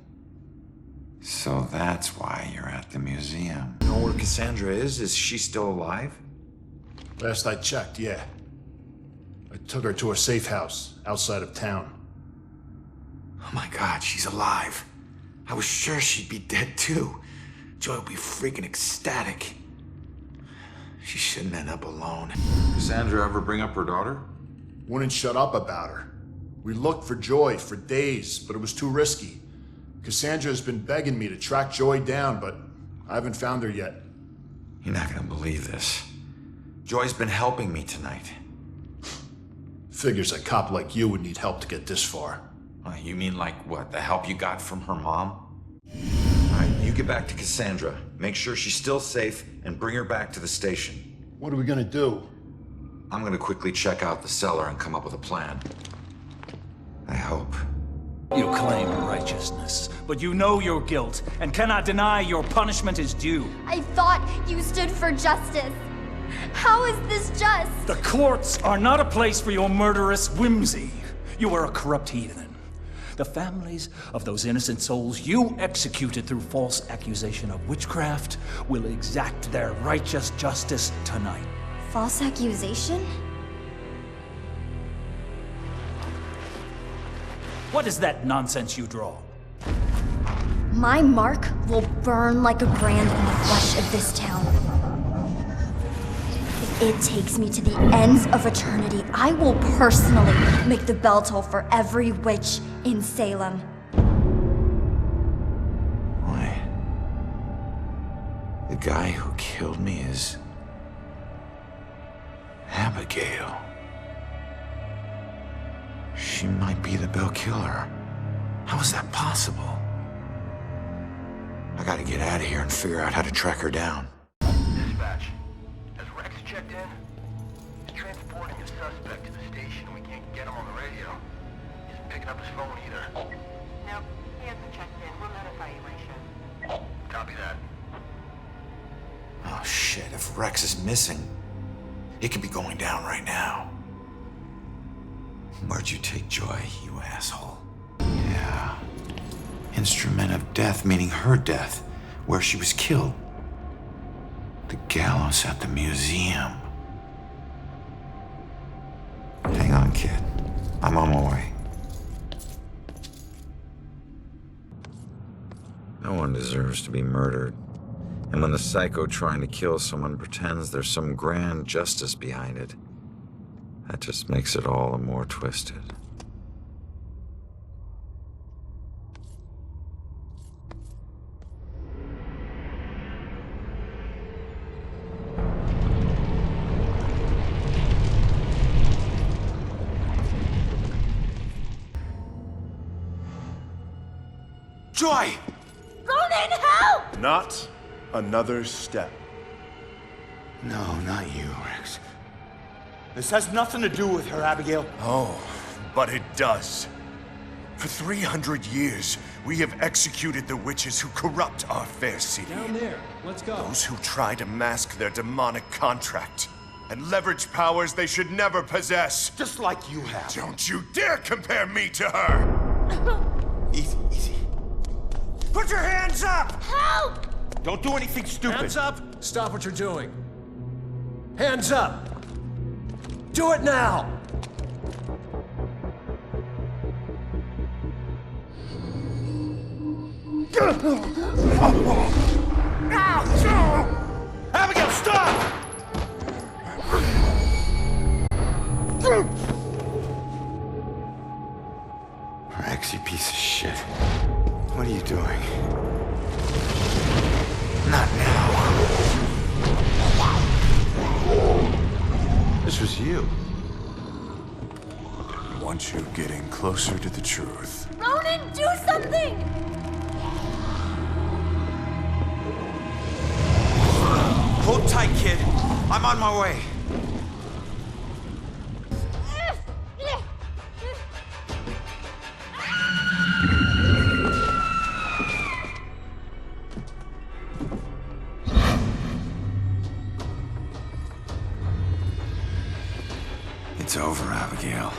So that's why you're at the museum. You know where Cassandra is? Is she still alive? Last I checked, yeah. I took her to a safe house outside of town. Oh my God, she's alive. I was sure she'd be dead too. Joy would be freaking ecstatic. She shouldn't end up alone. Cassandra ever bring up her daughter? Wouldn't shut up about her. We looked for Joy for days, but it was too risky. Cassandra has been begging me to track Joy down, but I haven't found her yet. You're not gonna believe this. Joy's been helping me tonight. Figures a cop like you would need help to get this far. You mean like what, the help you got from her mom? All right, you get back to Cassandra. Make sure she's still safe and bring her back to the station. What are we gonna do? I'm gonna quickly check out the cellar and come up with a plan. I hope. You claim righteousness, but you know your guilt and cannot deny your punishment is due. I thought you stood for justice. How is this just? The courts are not a place for your murderous whimsy. You are a corrupt heathen. The families of those innocent souls you executed through false accusation of witchcraft will exact their righteous justice tonight. False accusation? What is that nonsense you draw? My mark will burn like a brand in the flesh of this town. If it takes me to the ends of eternity, I will personally make the bell toll for every witch in Salem. Wait. The guy who killed me is Abigail. She might be the Bell Killer. How is that possible? I gotta get out of here and figure out how to track her down. Dispatch. Has Rex checked in? He's transporting a suspect to the station and we can't get him on the radio. He isn't picking up his phone either. Nope, he hasn't checked in. We'll notify you when he shows. Copy that. Oh shit, if Rex is missing, it could be going down right now. Where'd you take Joy, you asshole? Yeah. Instrument of death, meaning her death, where she was killed. The gallows at the museum. Hang on, kid. I'm on my way. No one deserves to be murdered. And when the psycho trying to kill someone pretends there's some grand justice behind it, that just makes it all the more twisted. Joy! Ronan, help! Not another step. No, not you, Rex. This has nothing to do with her, Abigail. Oh, but it does. For 300 years, we have executed the witches who corrupt our fair city. Down there. Let's go. Those who try to mask their demonic contract and leverage powers they should never possess. Just like you have. Don't you dare compare me to her! Easy, easy. Put your hands up! Help! Don't do anything stupid. Hands up! Stop what you're doing. Hands up! Do it now! Abigail, stop! Rex, you piece of shit. What are you doing? Not now. This was you. Want you getting closer to the truth. Ronan, do something! Hold tight, kid. I'm on my way. It's over, Abigail.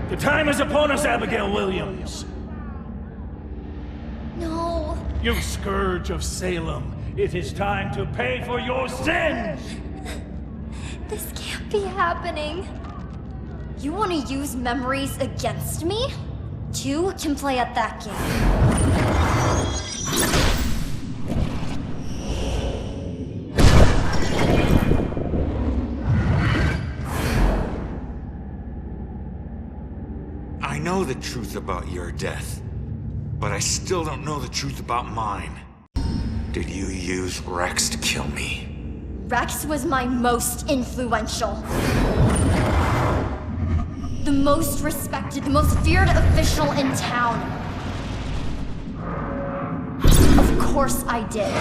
The time is upon us, Abigail Williams. No. You scourge of Salem, it is time to pay for your sins! This can't be happening. You want to use memories against me? Two can play at that game. I know the truth about your death, but I still don't know the truth about mine. Did you use Rex to kill me? Rex was my most influential. The most respected, the most feared official in town. Of course I did.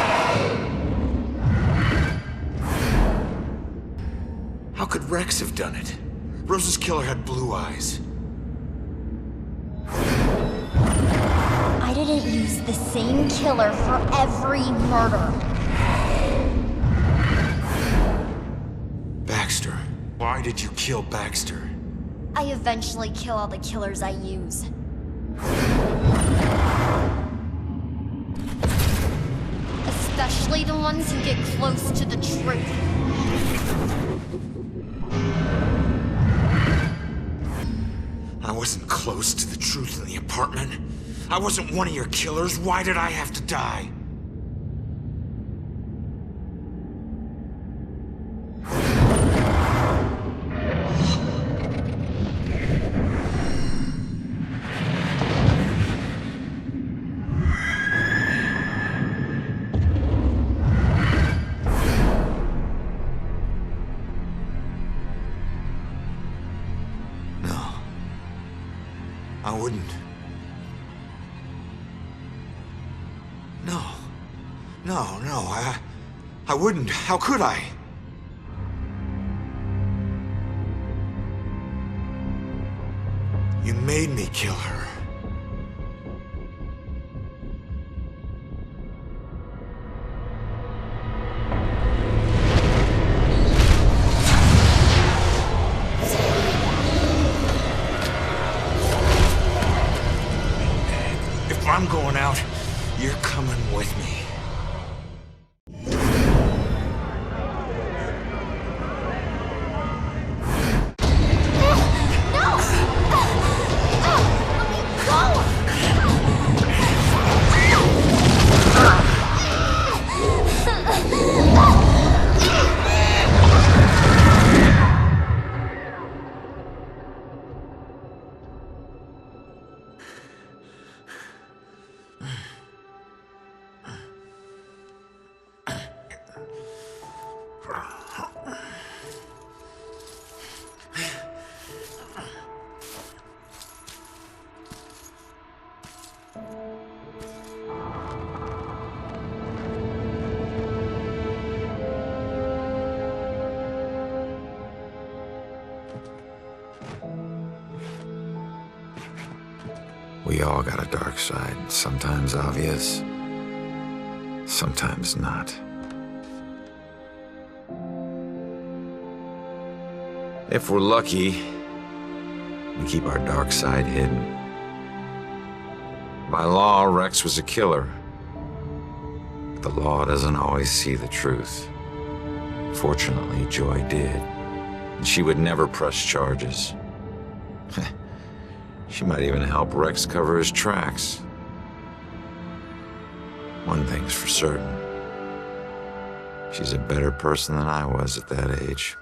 How could Rex have done it? Rose's killer had blue eyes. I didn't use the same killer for every murder. Baxter. Why did you kill Baxter? I eventually kill all the killers I use. Especially the ones who get close to the truth. I wasn't close to the truth in the apartment. I wasn't one of your killers. Why did I have to die? I wouldn't. No. No, I wouldn't. How could I? You made me kill her. If I'm going out, you're coming with me. We all got a dark side, sometimes obvious, sometimes not. If we're lucky, we keep our dark side hidden. By law, Rex was a killer. But the law doesn't always see the truth. Fortunately, Joy did. And she would never press charges. She might even help Rex cover his tracks. One thing's for certain. She's a better person than I was at that age.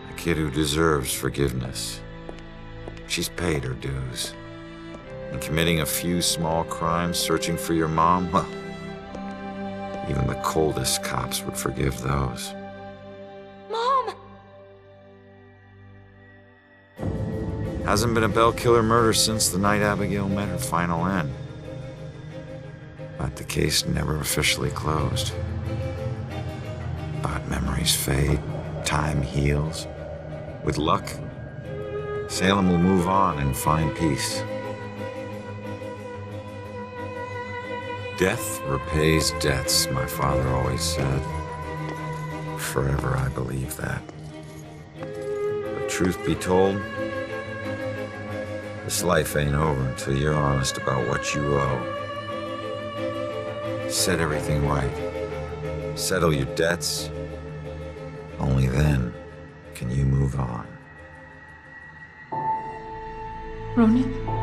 A kid who deserves forgiveness. She's paid her dues. And committing a few small crimes, searching for your mom, well, even the coldest cops would forgive those. Mom! Hasn't been a Bell Killer murder since the night Abigail met her final end. But the case never officially closed. But memories fade, time heals. With luck, Salem will move on and find peace. Death repays debts, my father always said. Forever I believe that. But truth be told, this life ain't over until you're honest about what you owe. Set everything right. Settle your debts. Only then can you move on. Ronan?